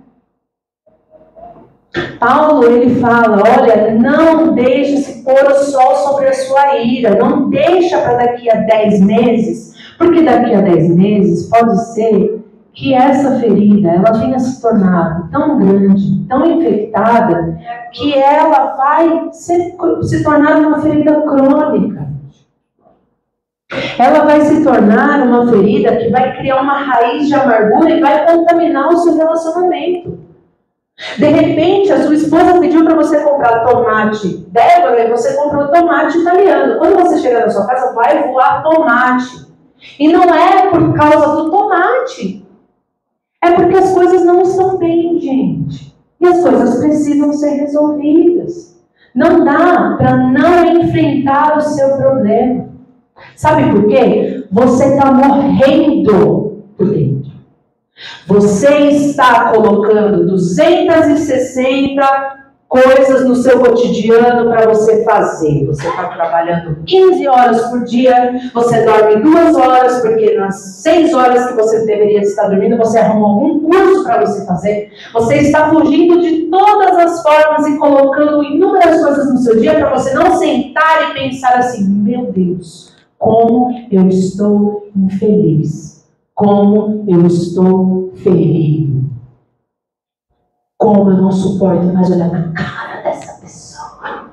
Paulo, ele fala, olha, não deixe se pôr o sol sobre a sua ira, não deixa para daqui a 10 meses, porque daqui a 10 meses pode ser que essa ferida, ela tenha se tornado tão grande, tão infectada, que ela vai se tornar uma ferida crônica. Ela vai se tornar uma ferida que vai criar uma raiz de amargura e vai contaminar o seu relacionamento. De repente, a sua esposa pediu para você comprar tomate Débora e você comprou tomate italiano. Quando você chegar na sua casa, vai voar tomate. E não é por causa do tomate. É porque as coisas não estão bem, gente. E as coisas precisam ser resolvidas. Não dá para não enfrentar o seu problema. Sabe por quê? Você está morrendo por dentro. Você está colocando 260 coisas no seu cotidiano para você fazer. Você está trabalhando 15 horas por dia, você dorme 2 horas, porque nas 6 horas que você deveria estar dormindo, você arrumou algum curso para você fazer. Você está fugindo de todas as formas e colocando inúmeras coisas no seu dia para você não sentar e pensar assim, meu Deus, como eu estou infeliz. Como eu estou ferido. Como eu não suporto mais olhar na cara dessa pessoa.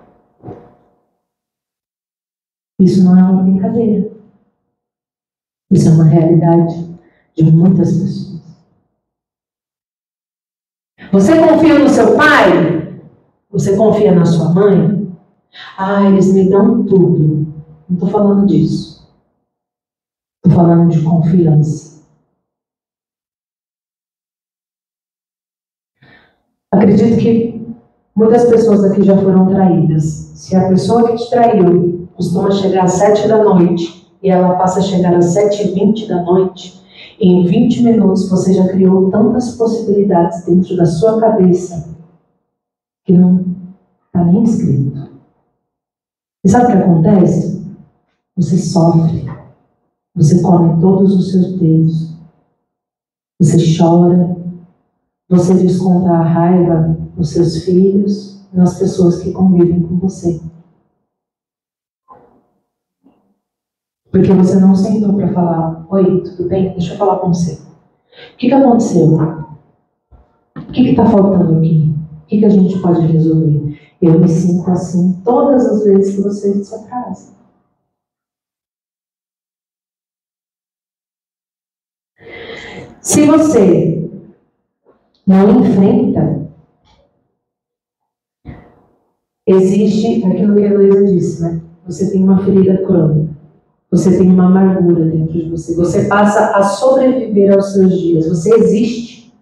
Isso não é uma brincadeira. Isso é uma realidade de muitas pessoas. Você confia no seu pai? Você confia na sua mãe? Ah, eles me dão tudo. Não estou falando disso. Estou falando de confiança. Acredito que muitas pessoas aqui já foram traídas. Se a pessoa que te traiu costuma chegar às 7 da noite e ela passa a chegar às 7h20 da noite, em 20 minutos você já criou tantas possibilidades dentro da sua cabeça que não está nem escrito. E sabe o que acontece? Você sofre, você come todos os seus dedos, você chora, você desconta a raiva nos seus filhos e nas pessoas que convivem com você. Porque você não sentou para falar: oi, tudo bem? Deixa eu falar com você. O que aconteceu? O que está faltando aqui? O que a gente pode resolver? Eu me sinto assim todas as vezes que você vem de sua casa. Se você não enfrenta, existe aquilo que a Heloísa disse, né? Você tem uma ferida crônica. Você tem uma amargura dentro de você. Você passa a sobreviver aos seus dias. Você existe.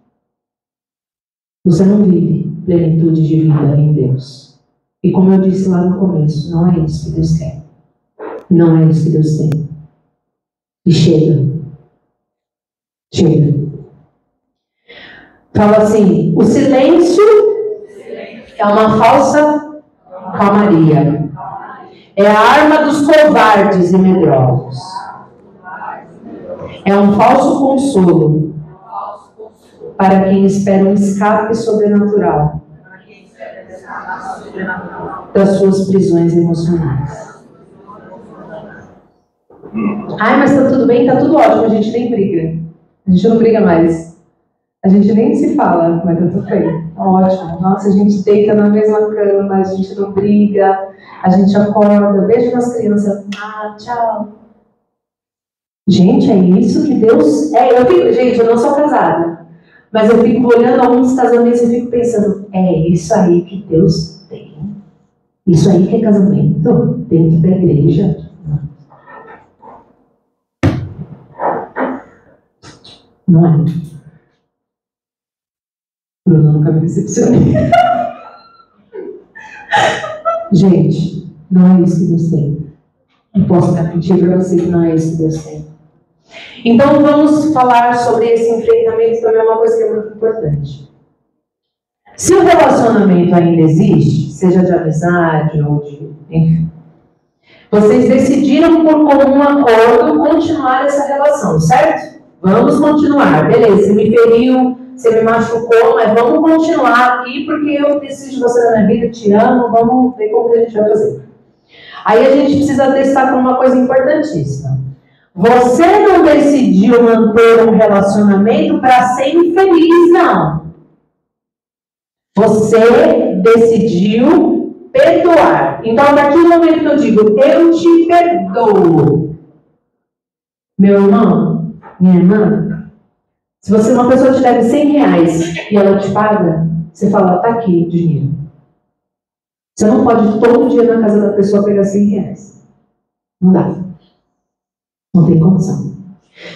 Você não vive plenitude de vida em Deus. E como eu disse lá no começo, não é isso que Deus quer. Não é isso que Deus tem. E chega. Chega. Fala assim: o silêncio é uma falsa calmaria. É a arma dos covardes e medrosos. É um falso consolo para quem espera um escape sobrenatural das suas prisões emocionais. Ai, mas tá tudo bem, tá tudo ótimo, a gente nem briga. A gente não briga mais. A gente nem se fala, mas tá tudo bem. Ótimo. Nossa, a gente deita na mesma cama, a gente não briga, a gente acorda, beijo nas crianças. Ah, tchau. Gente, é isso que Deus... Gente, eu não sou casada, mas eu fico olhando alguns casamentos e fico pensando, é isso aí que Deus tem? Isso aí que é casamento? Dentro da igreja? Não é. Bruno, nunca me decepcionei. Gente, não é isso que Deus tem. Eu posso garantir para você que não é isso que Deus tem. Então vamos falar sobre esse enfrentamento, também é uma coisa que é muito importante. Se o relacionamento ainda existe, seja de amizade ou de... enfim, vocês decidiram por comum acordo continuar essa relação, certo? Vamos continuar. Beleza, você me feriu, você me machucou, mas vamos continuar aqui porque eu preciso de você na minha vida, te amo, vamos ver como que a gente vai fazer. Aí a gente precisa destacar uma coisa importantíssima. Você não decidiu manter um relacionamento para ser infeliz, não. Você decidiu perdoar. Então, a partir do momento que eu digo, eu te perdoo. Meu irmão, minha irmã, se você, uma pessoa te deve R$100 e ela te paga, você fala, tá aqui o dinheiro. Você não pode todo dia na casa da pessoa pegar R$100. Não dá. Não tem condição.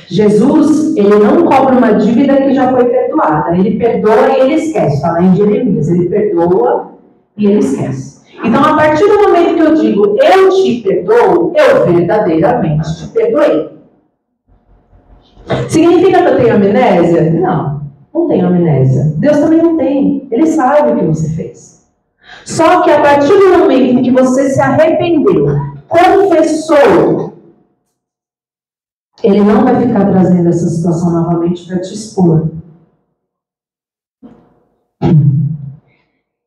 Jesus, ele não cobra uma dívida que já foi perdoada. Ele perdoa e ele esquece. Fala em Jeremias, ele perdoa e ele esquece. Então, a partir do momento que eu digo, eu te perdoo, eu verdadeiramente te perdoei. Significa que eu tenho amnésia? Não, não tenho amnésia. Deus também não tem. Ele sabe o que você fez. Só que a partir do momento em que você se arrependeu, confessou, ele não vai ficar trazendo essa situação novamente para te expor.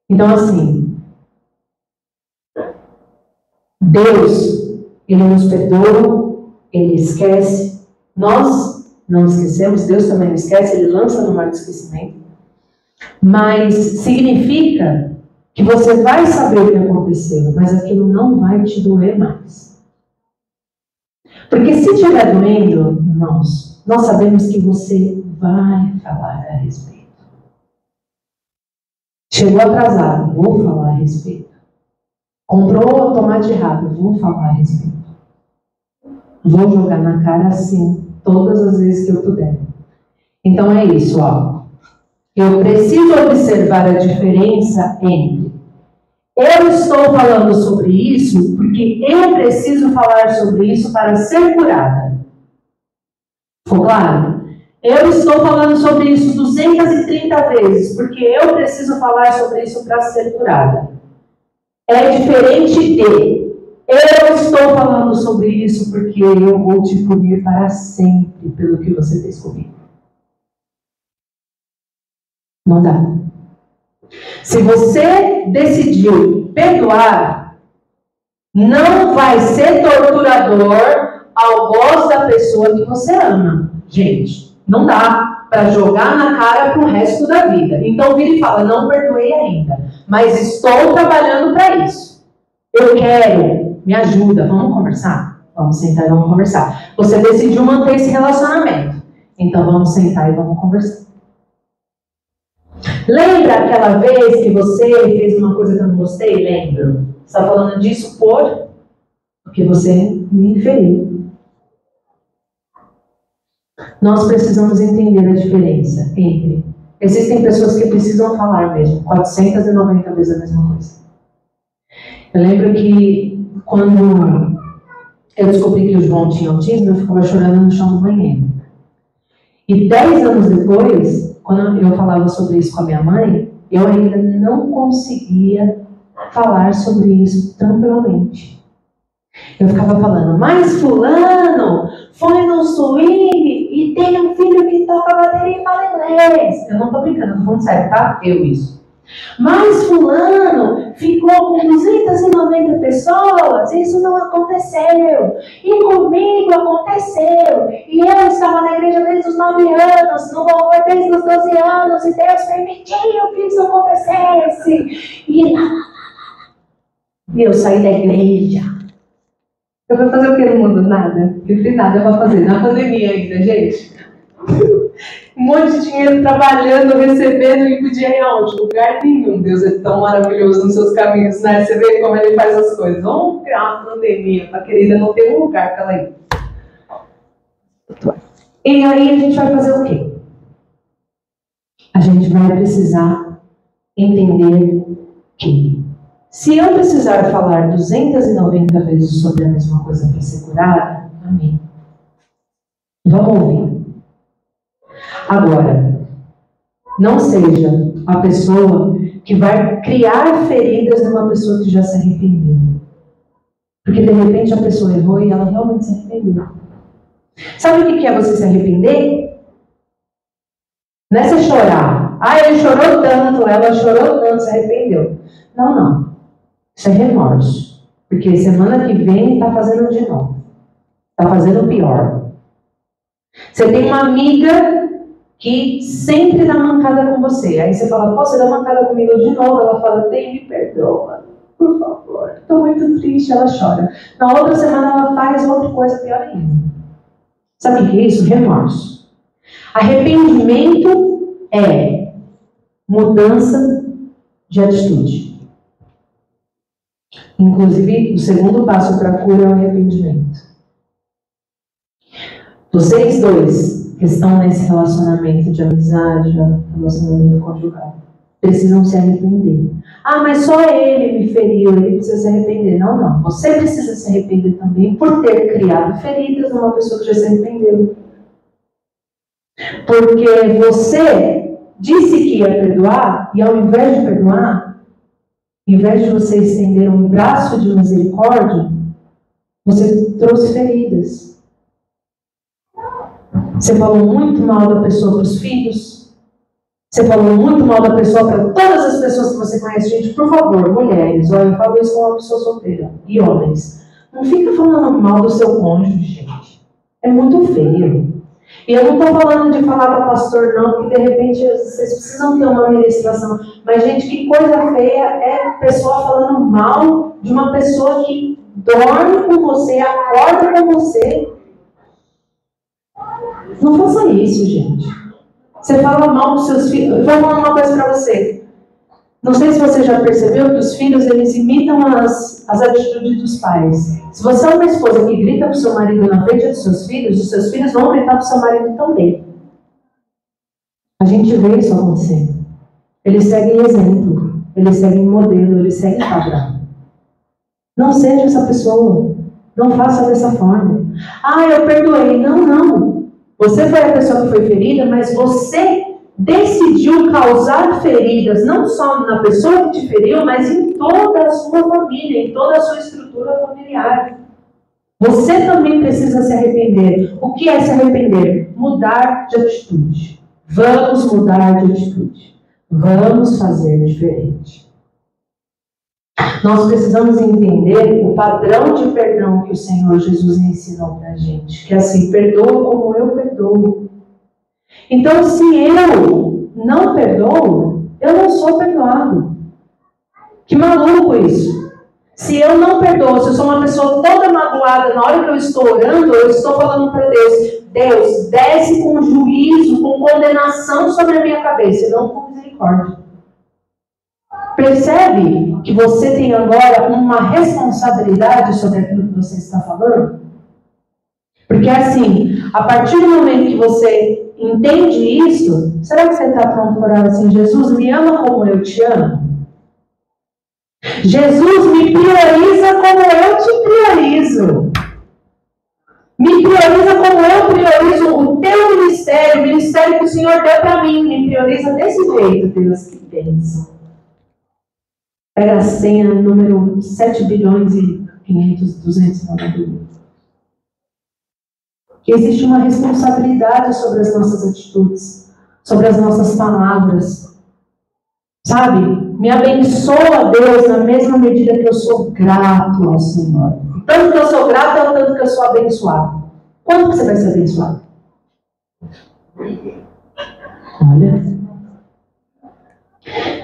Então, assim, Deus, ele nos perdoa, ele esquece. Nós não esquecemos, Deus também não esquece, ele lança no mar do esquecimento. Mas significa que você vai saber o que aconteceu, mas aquilo não vai te doer mais. Porque se estiver doendo, irmãos, nós sabemos que você vai falar a respeito. Chegou atrasado, vou falar a respeito. Comprou o tomate errado, vou falar a respeito. Vou jogar na cara assim, todas as vezes que eu puder. Então é isso, ó. Eu preciso observar a diferença entre Eu estou falando sobre isso porque eu preciso falar sobre isso para ser curada. Ficou claro? Eu estou falando sobre isso 230 vezes porque eu preciso falar sobre isso para ser curada. É diferente de eu estou falando sobre isso porque eu vou te punir para sempre pelo que você fez comigo. Não dá. Se você decidiu perdoar, não vai ser torturador ao gosto da pessoa que você ama. Gente, não dá para jogar na cara pro resto da vida. Então vira e fala, não perdoei ainda, mas estou trabalhando para isso. Eu quero, me ajuda, vamos conversar? Vamos sentar e vamos conversar. Você decidiu manter esse relacionamento, então vamos sentar e vamos conversar. Lembra aquela vez que você fez uma coisa que eu não gostei? Lembro. Você está falando disso porque você me feriu. Nós precisamos entender a diferença entre... Existem pessoas que precisam falar mesmo, 490 vezes a mesma coisa. Eu lembro que quando eu descobri que o João tinha autismo, eu ficava chorando no chão do banheiro. E 10 anos depois, quando eu falava sobre isso com a minha mãe, eu ainda não conseguia falar sobre isso tranquilamente. Eu ficava falando, mas fulano foi no swing e tem um filho que toca bateria e fala inglês. Eu não tô brincando, eu tô falando sério, tá? Isso. Mas fulano ficou com 290 pessoas, isso não aconteceu. E comigo aconteceu. E eu estava na igreja desde os 9 anos, no louvor desde os 12 anos, e Deus permitiu que isso acontecesse. E eu saí da igreja. Eu vou fazer o que no mundo? Nada. Não fiz nada pra fazer. Na pandemia ainda, gente. Um monte de dinheiro trabalhando, recebendo e podia ir aonde? Lugar nenhum. Deus é tão maravilhoso nos seus caminhos, né? Você vê como Ele faz as coisas. Vamos criar uma pandemia pra querida não ter um lugar pra ela ir. E aí a gente vai fazer o quê? A gente vai precisar entender que se eu precisar falar 290 vezes sobre a mesma coisa para ser curada, amém. Vamos ouvir. Agora, não seja a pessoa que vai criar feridas numa pessoa que já se arrependeu. Porque de repente a pessoa errou e ela realmente se arrependeu. Sabe o que é você se arrepender? Não é você chorar. Ah, ele chorou tanto, ela chorou tanto, se arrependeu. Não. Isso é remorso. Porque semana que vem está fazendo de novo. Está fazendo pior. Você tem uma amiga que sempre dá mancada com você. Aí você fala, pô, você dá mancada comigo de novo? Ela fala, me perdoa, por favor. Estou muito triste, ela chora. Na outra semana ela faz outra coisa pior ainda. Sabe o que é isso? Remorso. Arrependimento é mudança de atitude. Inclusive, o segundo passo para a cura é o arrependimento. Vocês dois que estão nesse relacionamento de amizade, relacionamento conjugal, precisam se arrepender. Ah, mas só ele me feriu, ele precisa se arrepender. Não. Você precisa se arrepender também por ter criado feridas numa pessoa que já se arrependeu. Porque você disse que ia perdoar, e ao invés de perdoar, em vez de você estender um braço de misericórdia, você trouxe feridas. Você falou muito mal da pessoa para os filhos. Você falou muito mal da pessoa para todas as pessoas que você conhece. Gente, por favor, mulheres, olha, eu falo isso com uma pessoa solteira. E homens, não fica falando mal do seu cônjuge, gente. É muito feio. E eu não estou falando de falar para pastor, não, porque de repente vocês precisam ter uma ministração. Mas, gente, que coisa feia é pessoa falando mal de uma pessoa que dorme com você, acorda com você. Não faça isso, gente. Você fala mal dos seus filhos. Eu vou falar uma coisa para você. Não sei se você já percebeu que os filhos, eles imitam as atitudes dos pais. Se você é uma esposa que grita para o seu marido na frente dos seus filhos, os seus filhos vão gritar para o seu marido também. A gente vê isso acontecendo. Eles seguem exemplo. eles seguem modelo, eles seguem padrão. Não seja essa pessoa. Não faça dessa forma. Ah, eu perdoei. Não. Você foi a pessoa que foi ferida, mas você decidiu causar feridas, não só na pessoa que te feriu, mas em toda a sua família, em toda a sua estrutura familiar. Você também precisa se arrepender. O que é se arrepender? Mudar de atitude. Vamos mudar de atitude. Vamos fazer diferente. Nós precisamos entender o padrão de perdão que o Senhor Jesus ensinou para a gente. Que é assim, perdoa como eu perdoo. Então, se eu não perdoo, eu não sou perdoado. Que maluco isso. Se eu não perdoo, se eu sou uma pessoa toda magoada, na hora que eu estou orando, eu estou falando para Deus, Deus, desce com juízo, com condenação sobre a minha cabeça, e não com misericórdia. Percebe que você tem agora uma responsabilidade sobre aquilo que você está falando? Porque assim, a partir do momento que você entende isso, será que você está pronto para orar assim, Jesus, me ama como eu te amo? Jesus, me prioriza como eu te priorizo. Me prioriza como eu priorizo o teu ministério, o ministério que o Senhor deu para mim. Me prioriza desse jeito, Deus, que bênção. Pega a senha, número 7.500.290. Que existe uma responsabilidade sobre as nossas atitudes, sobre as nossas palavras. Sabe? Me abençoa, Deus, na mesma medida que eu sou grato ao Senhor. Tanto que eu sou grato é o tanto que eu sou abençoado. Quando que você vai ser abençoado? Olha.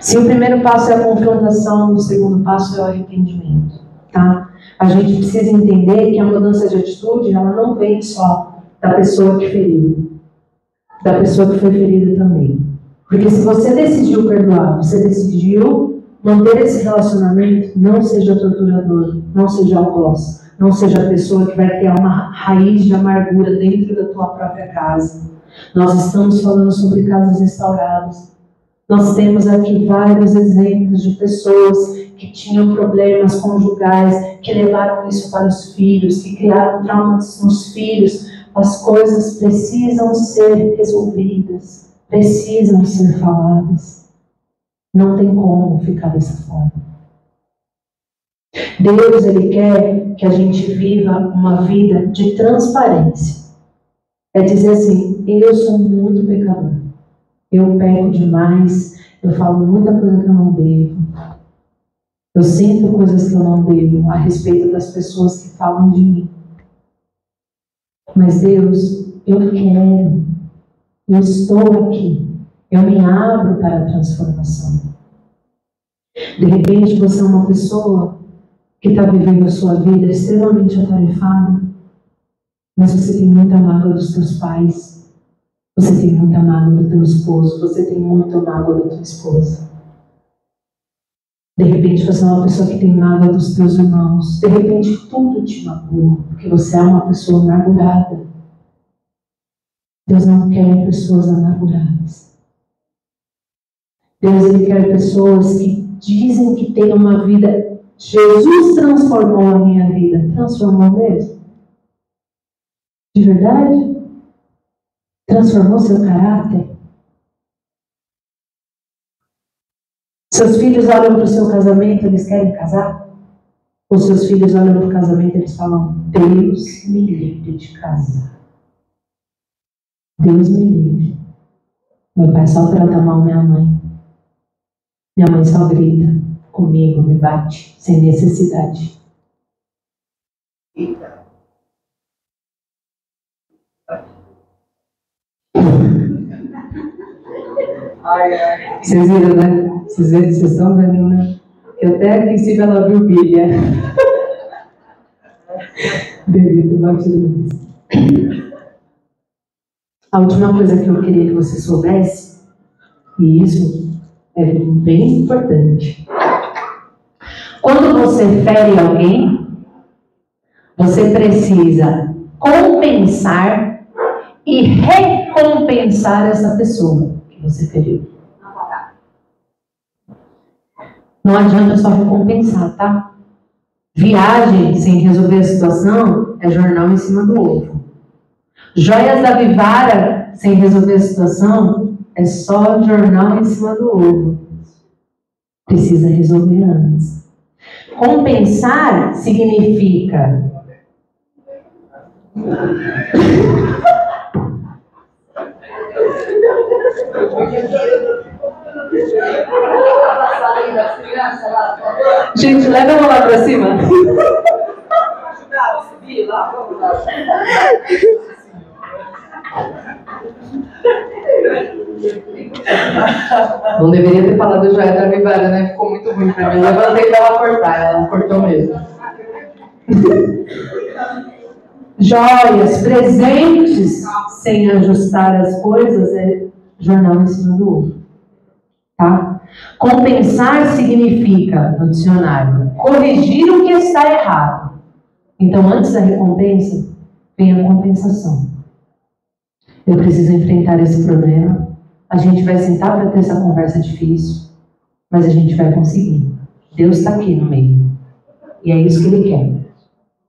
Se o primeiro passo é a confrontação, o segundo passo é o arrependimento. Tá? A gente precisa entender que a mudança de atitude, ela não vem só da pessoa que feriu. Da pessoa que foi ferida também. Porque se você decidiu perdoar, você decidiu manter esse relacionamento, não seja torturador, não seja algoz, não seja a pessoa que vai criar uma raiz de amargura dentro da tua própria casa. Nós estamos falando sobre casas restauradas. Nós temos aqui vários exemplos de pessoas que tinham problemas conjugais, que levaram isso para os filhos, que criaram traumas nos filhos. As coisas precisam ser resolvidas. Precisam ser faladas. Não tem como ficar dessa forma. Deus, Ele quer que a gente viva uma vida de transparência. É dizer assim, eu sou muito pecador. Eu peco demais. Eu falo muita coisa que eu não devo. Eu sinto coisas que eu não devo a respeito das pessoas que falam de mim. Mas Deus, eu quero. Eu estou aqui. Eu me abro para a transformação. De repente você é uma pessoa que está vivendo a sua vida extremamente atarefada, mas você tem muita mágoa dos teus pais, você tem muita mágoa do teu esposo, você tem muita mágoa da tua esposa. De repente você é uma pessoa que tem mágoa dos teus irmãos, de repente tudo te magoa, porque você é uma pessoa amargurada. Deus não quer pessoas amarguradas. Deus, Ele quer pessoas que dizem que têm uma vida. Jesus transformou a minha vida. Transformou mesmo? De verdade? Transformou seu caráter? Seus filhos olham para o seu casamento, eles querem casar? Ou seus filhos olham para o casamento e eles falam, Deus me livre de casar. Deus me livre. Meu pai só trata mal minha mãe. Minha mãe só grita comigo, me bate, sem necessidade. Vocês viram, né? Vocês estão vendo, né? Eu até aqui em cima ela viu Bíblia. Devido a batido. A última coisa que eu queria que você soubesse, e isso é bem importante. Quando você fere alguém, você precisa compensar e recompensar essa pessoa que você feriu. Não adianta só recompensar, tá? Viagem sem resolver a situação é jornal em cima do ovo. Joias da Vivara sem resolver a situação é só jornal em cima do ovo. Precisa resolver antes. Compensar significa gente, leva ela lá pra cima. Não deveria ter falado joia da Vivara, né? Ficou muito ruim pra mim. Levantei pra ela cortar, ela cortou mesmo. Joias, presentes sem ajustar as coisas é jornal em cima do ovo. Tá? Compensar significa, no dicionário, corrigir o que está errado. Então, antes da recompensa, vem a compensação. Eu preciso enfrentar esse problema. A gente vai sentar para ter essa conversa difícil, mas a gente vai conseguir. Deus está aqui no meio. E é isso que Ele quer.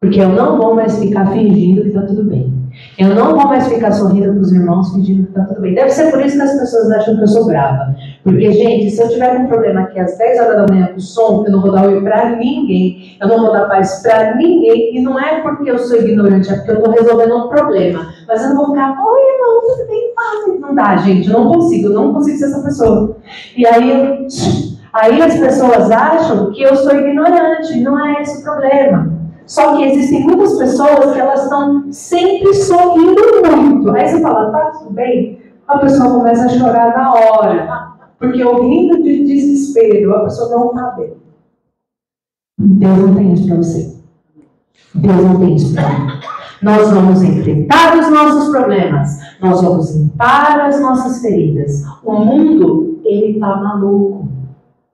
Porque eu não vou mais ficar fingindo que está tudo bem. Eu não vou mais ficar sorrindo para os irmãos fingindo que está tudo bem. Deve ser por isso que as pessoas acham que eu sou brava. Porque, gente, se eu tiver um problema aqui às 10 horas da manhã com o som, eu não vou dar oi para ninguém. Eu não vou dar paz para ninguém. E não é porque eu sou ignorante, é porque eu estou resolvendo um problema. Mas eu não vou ficar, oi, irmão, tudo bem? Não dá, gente, eu não consigo ser essa pessoa. E aí as pessoas acham que eu sou ignorante. E não é esse o problema. Só que existem muitas pessoas que elas estão sempre sorrindo muito. Aí você fala, tá tudo bem? A pessoa começa a chorar na hora. Porque rindo de desespero, a pessoa não está bem. Deus não tem isso para você. Deus não tem isso para mim. Nós vamos enfrentar os nossos problemas. Nós vamos limpar as nossas feridas. O mundo, ele está maluco.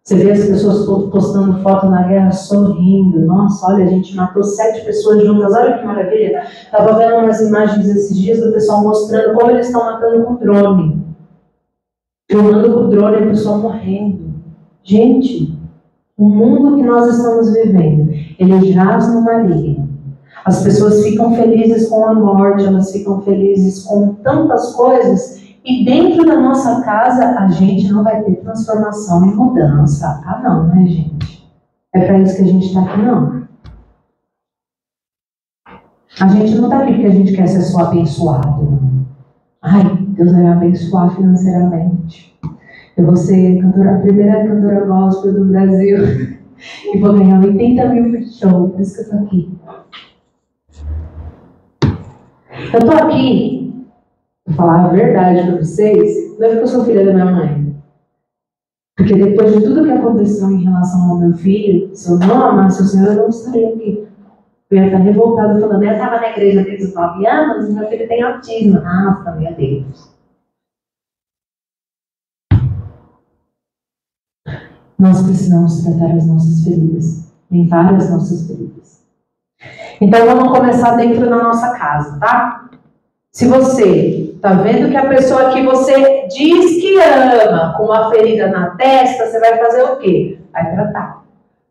Você vê as pessoas postando foto na guerra sorrindo. Nossa, olha, a gente matou 7 pessoas juntas. Olha que maravilha. Estava vendo umas imagens esses dias do pessoal mostrando como eles estão matando com drone. Filmando com drone e o pessoal morrendo. Gente, o mundo que nós estamos vivendo, ele jaz no maligno. As pessoas ficam felizes com a morte, elas ficam felizes com tantas coisas. E dentro da nossa casa, a gente não vai ter transformação e mudança. Ah, não, né, gente? É para isso que a gente está aqui, não. A gente não está aqui porque a gente quer ser só abençoado. Ai, Deus vai me abençoar financeiramente. Eu vou ser a primeira cantora gospel do Brasil. E vou ganhar 80 mil por show. Por isso que eu estou aqui. Eu estou aqui. Vou falar a verdade para vocês, não é porque eu sou filha da minha mãe. Porque depois de tudo que aconteceu em relação ao meu filho, se eu não amasse o Senhor, eu não estaria aqui. Eu ia estar revoltada falando, eu estava na igreja desde os 9 anos e meu filho tem autismo. Nossa, meu Deus. Nós precisamos tratar as nossas feridas, limpar as nossas feridas. Então vamos começar dentro da nossa casa, tá? Se você está vendo que a pessoa que você diz que ama com uma ferida na testa, você vai fazer o quê? Vai tratar.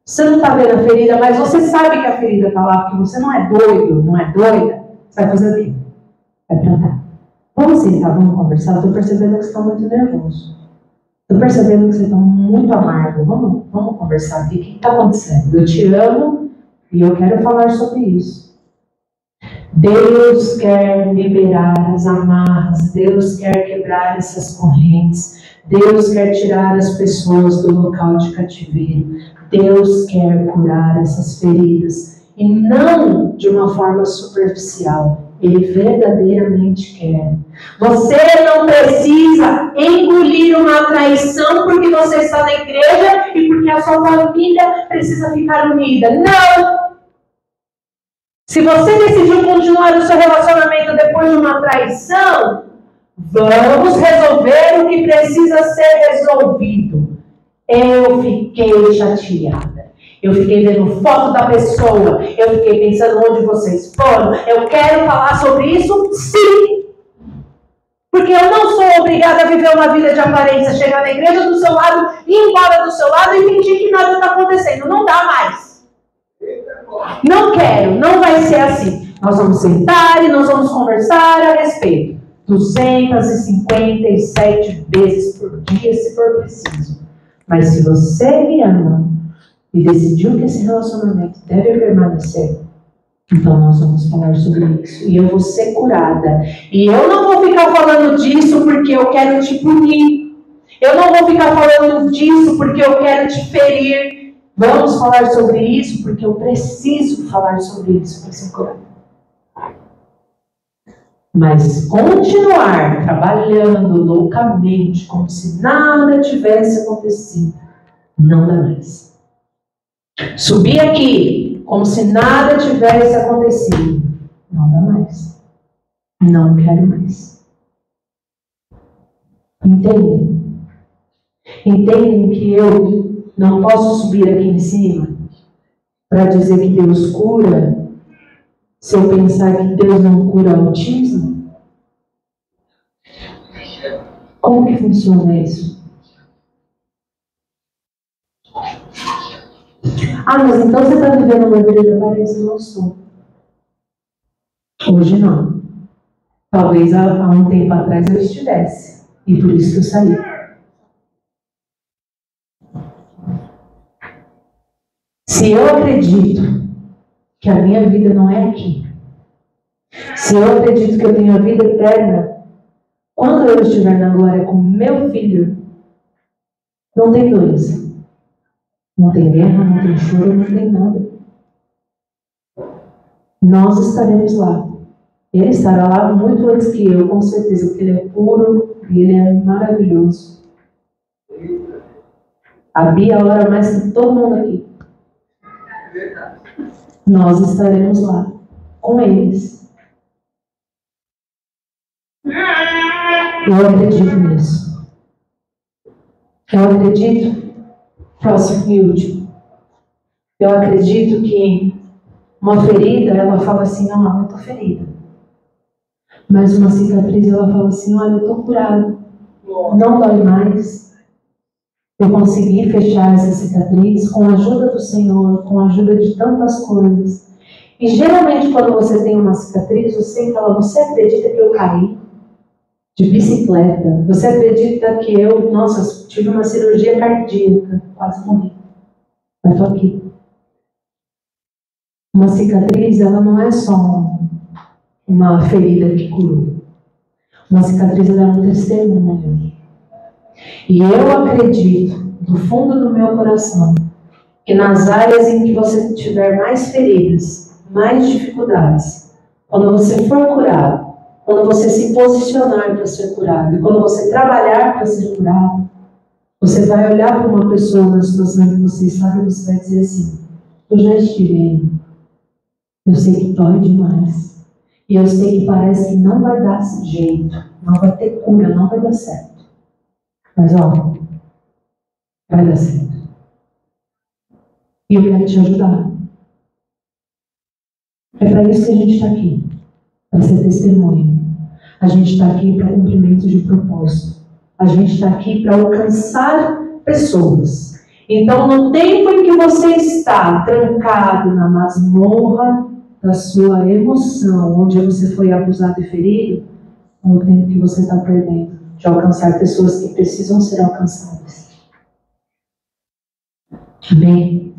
Você não está vendo a ferida, mas você sabe que a ferida está lá, porque você não é doido, não é doida. Você vai fazer o quê? Vai tratar. Vamos sentar, vamos conversar. Eu estou percebendo que você está muito nervoso. Estou percebendo que você está muito amargo. Vamos conversar aqui. O que está acontecendo? Eu te amo e eu quero falar sobre isso. Deus quer liberar as amarras, Deus quer quebrar essas correntes, Deus quer tirar as pessoas do local de cativeiro, Deus quer curar essas feridas, e não de uma forma superficial, Ele verdadeiramente quer. Você não precisa engolir uma traição porque você está na igreja e porque a sua família precisa ficar unida. Não! Se você decidiu continuar o seu relacionamento depois de uma traição, vamos resolver o que precisa ser resolvido. Eu fiquei chateada. Eu fiquei vendo foto da pessoa. Eu fiquei pensando onde vocês foram. Eu quero falar sobre isso, sim. Porque eu não sou obrigada a viver uma vida de aparência, chegar na igreja do seu lado, ir embora do seu lado e fingir que nada está acontecendo. Não dá mais. Não quero, não vai ser assim. Nós vamos sentar e nós vamos conversar a respeito. 257 vezes por dia, se for preciso. Mas se você me ama e decidiu que esse relacionamento deve permanecer, então nós vamos falar sobre isso. E eu vou ser curada. E eu não vou ficar falando disso porque eu quero te punir. Eu não vou ficar falando disso porque eu quero te ferir. Vamos falar sobre isso porque eu preciso falar sobre isso para ser curada. Mas continuar trabalhando loucamente como se nada tivesse acontecido, não dá mais. Subir aqui como se nada tivesse acontecido, não dá mais. Não quero mais. Entendem? Entendem que eu não posso subir aqui em cima para dizer que Deus cura se eu pensar que Deus não cura autismo? Como que funciona isso? Ah, mas então você está vivendo uma vida de aparência? Não estou. Hoje não. Talvez há um tempo atrás eu estivesse. E por isso que eu saí. Se eu acredito que a minha vida não é aqui, se eu acredito que eu tenho a vida eterna, quando eu estiver na glória com meu filho, não tem doença, não tem guerra, não tem choro, não tem nada. Nós estaremos lá. Ele estará lá muito antes que eu, com certeza, porque ele é puro e ele é maravilhoso. A Bia ora mais que todo mundo aqui. Nós estaremos lá com eles. Eu acredito nisso. Eu acredito, próximo e último, eu acredito que uma ferida, ela fala assim, eu estou ferida. Mas uma cicatriz, ela fala assim, olha, eu estou curada. Não dói mais. Eu consegui fechar essa cicatriz com a ajuda do Senhor, com a ajuda de tantas coisas. E geralmente quando você tem uma cicatriz, você fala, você acredita que eu caí de bicicleta? Você acredita que eu, tive uma cirurgia cardíaca, quase morri. Mas estou aqui. Uma cicatriz, ela não é só uma ferida que curou. Uma cicatriz, ela é um testemunho. E eu acredito, do fundo do meu coração, que nas áreas em que você tiver mais feridas, mais dificuldades, quando você for curado, quando você se posicionar para ser curado, e quando você trabalhar para ser curado, você vai olhar para uma pessoa na situação em que você está e você vai dizer assim, eu já estive aí. Eu sei que dói demais. E eu sei que parece que não vai dar jeito, não vai ter cura, não vai dar certo. Mas vai dar certo. E eu quero te ajudar. É para isso que a gente está aqui. Para ser testemunho. A gente está aqui para cumprimento de propósito. A gente está aqui para alcançar pessoas. Então, no tempo em que você está trancado na masmorra da sua emoção, onde você foi abusado e ferido, é o tempo que você está perdendo de alcançar pessoas que precisam ser alcançadas. Amém?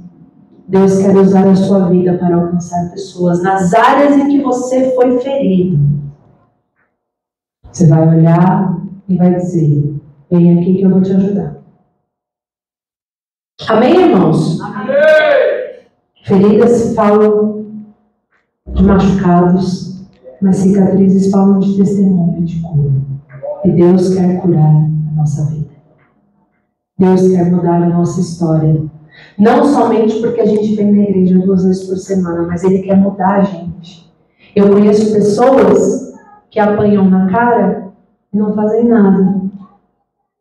Deus quer usar a sua vida para alcançar pessoas nas áreas em que você foi ferido. Você vai olhar e vai dizer, vem aqui que eu vou te ajudar. Amém, irmãos? Amém. Feridas falam de machucados, mas cicatrizes falam de testemunho, de cura. E Deus quer curar a nossa vida. Deus quer mudar a nossa história. Não somente porque a gente vem na igreja 2 vezes por semana, mas Ele quer mudar a gente. Eu conheço pessoas que apanham na cara e não fazem nada.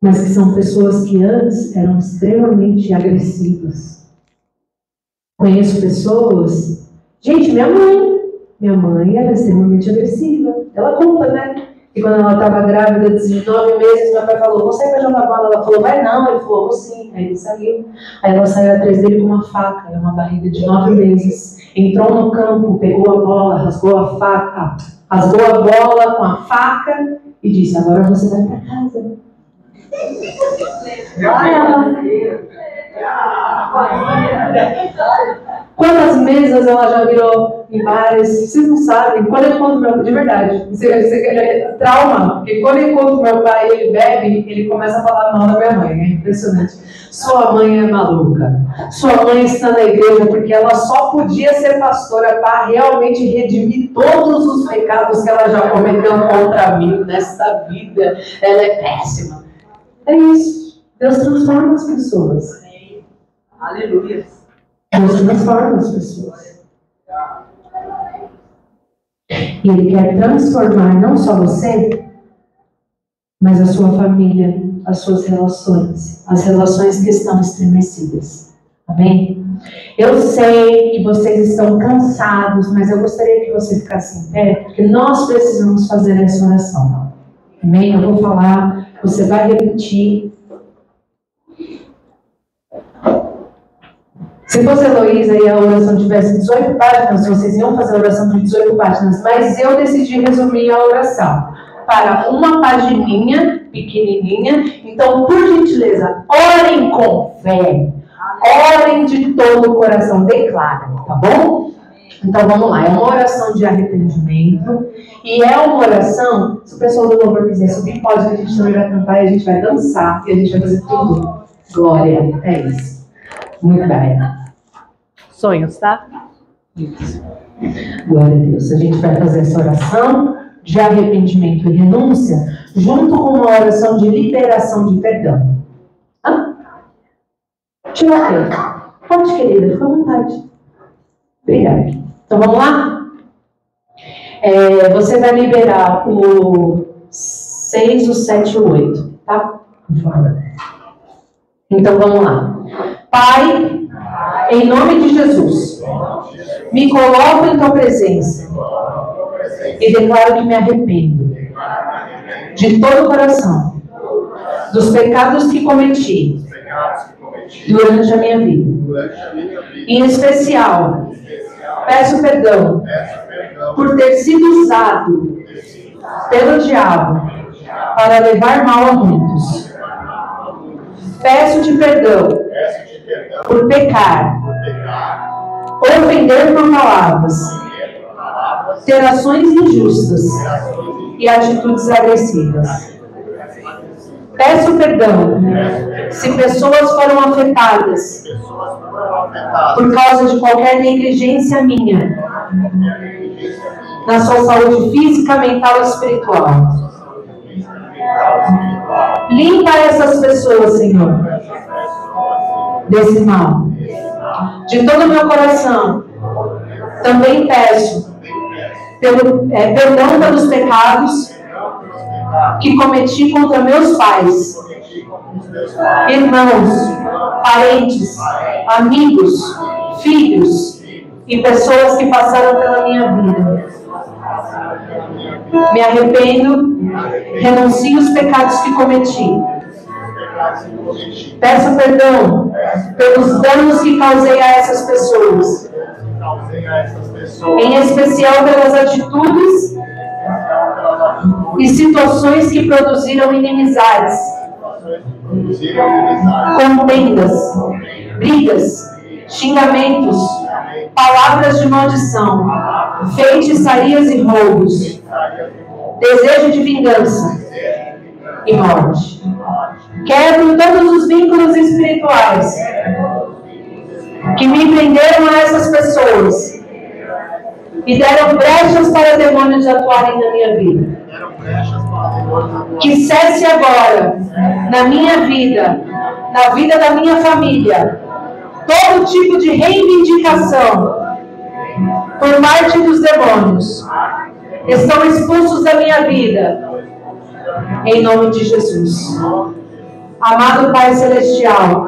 Mas que são pessoas que antes eram extremamente agressivas. Conheço pessoas... Gente, minha mãe era extremamente agressiva. Ela conta, né? E quando ela estava grávida de 9 meses, meu pai falou, vou sair para jogar bola. Ela falou, vai não. Ele falou, vou sim. Aí ele saiu. Aí ela saiu atrás dele com uma faca, uma barriga de 9 meses. Entrou no campo, pegou a bola, rasgou a bola com a faca e disse, agora você vai para casa. Quantas mesas ela já virou em bares? Vocês não sabem. Quando eu encontro meu pai, de verdade, isso é trauma, porque quando eu encontro meu pai e ele bebe, ele começa a falar mal da minha mãe. É impressionante. Sua mãe é maluca. Sua mãe está na igreja porque ela só podia ser pastora para realmente redimir todos os pecados que ela já cometeu contra mim nesta vida. Ela é péssima. É isso. Deus transforma as pessoas. Aleluia. Deus transforma as pessoas. E Ele quer transformar não só você, mas a sua família, as suas relações, as relações que estão estremecidas. Amém? Eu sei que vocês estão cansados, mas eu gostaria que você ficasse em pé, porque nós precisamos fazer essa oração. Amém? Eu vou falar, você vai repetir. Se fosse a Heloísa e a oração tivesse 18 páginas, vocês iam fazer a oração de 18 páginas, mas eu decidi resumir a oração para uma pagininha pequenininha. Então, por gentileza, orem com fé, orem de todo o coração, declarem, tá bom? Então vamos lá, é uma oração de arrependimento e é uma oração, se o pessoal do louvor quiser subir, pode, que a gente também vai cantar e a gente vai dançar e a gente vai fazer tudo. Glória, é isso. Muito bem. Sonhos, tá? Isso. Glória a Deus. A gente vai fazer essa oração de arrependimento e renúncia junto com uma oração de liberação de perdão. Tira o tempo. Pode, querida, fica à vontade. Obrigada. Então vamos lá? Você vai liberar o 6, o 7 e o 8, tá? Por favor. Então vamos lá. Pai, em nome de Jesus, me coloco em tua presença e declaro que me arrependo de todo o coração dos pecados que cometi durante a minha vida. Em especial, peço perdão por ter sido usado pelo diabo para levar mal a muitos. Peço-te perdão por pecar, ofender por palavras, ter ações injustas e atitudes agressivas. Peço perdão se pessoas foram afetadas por causa de qualquer negligência minha na sua saúde física, mental e espiritual. Limpa essas pessoas, Senhor, desse mal. De todo o meu coração, também peço perdão pelos pecados que cometi contra meus pais, irmãos, parentes, amigos, filhos e pessoas que passaram pela minha vida. Me arrependo, renuncio os pecados que cometi. Peço perdão pelos danos que causei a essas pessoas, em especial pelas atitudes e situações que produziram inimizades, contendas, brigas, xingamentos, palavras de maldição, feitiçarias e roubos, desejo de vingança e morte. Quebro todos os vínculos espirituais que me prenderam a essas pessoas e deram brechas para demônios atuarem na minha vida. Que cesse agora, na minha vida, na vida da minha família, todo tipo de reivindicação por parte dos demônios. Estão expulsos da minha vida, em nome de Jesus. Amado Pai Celestial,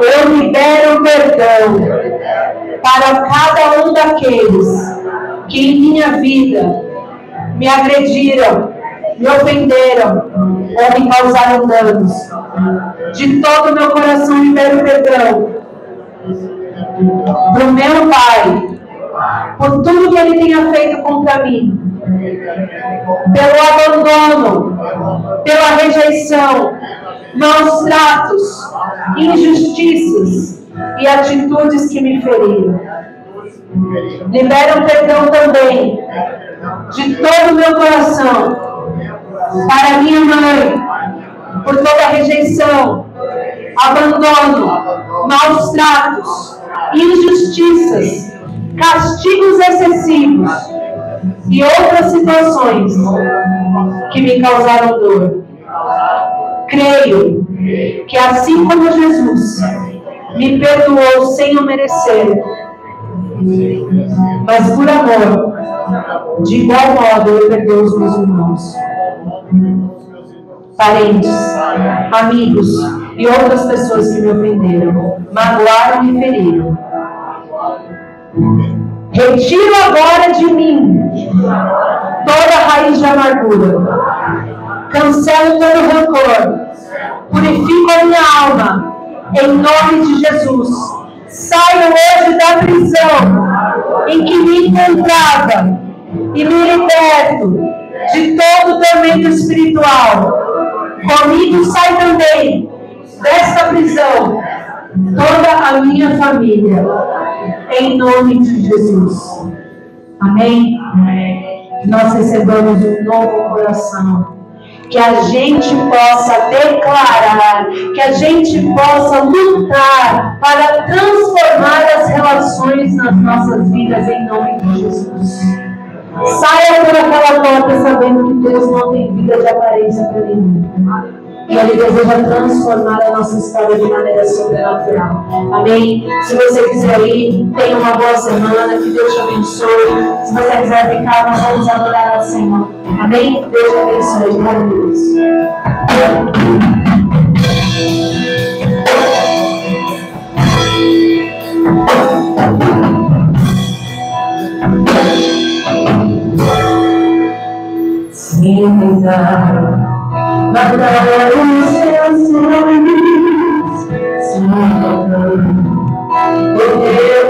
eu libero perdão para cada um daqueles que em minha vida me agrediram, me ofenderam ou me causaram danos. De todo o meu coração libero perdão para o meu pai, por tudo que ele tenha feito contra mim, pelo abandono, pela rejeição, maus tratos, injustiças e atitudes que me feriram. Libero perdão também de todo o meu coração para minha mãe, por toda a rejeição, abandono, maus tratos, injustiças, castigos excessivos e outras situações que me causaram dor. Creio que assim como Jesus me perdoou sem eu merecer, mas por amor, de igual modo eu perdoo os meus irmãos, parentes, amigos e outras pessoas que me ofenderam, magoaram e feriram. Retiro agora de mim toda raiz de amargura, cancelo todo rancor, purifico a minha alma, em nome de Jesus. Saio hoje da prisão em que me encontrava e me liberto de todo tormento espiritual. Comigo sai também desta prisão toda a minha família, em nome de Jesus. Amém? Nós recebemos um novo coração, que a gente possa declarar, que a gente possa lutar para transformar as relações nas nossas vidas, em nome de Jesus. Saia por aquela porta sabendo que Deus não tem vida de aparência para nenhum. E Ele deseja transformar a nossa história de maneira sobrenatural. Amém? Se você quiser ir, tenha uma boa semana. Que Deus te abençoe. Se você quiser ficar, nós vamos adorar ao Senhor. Amém? Deus te abençoe. Glória a Deus. Matar os seus sonhos, se não, o teu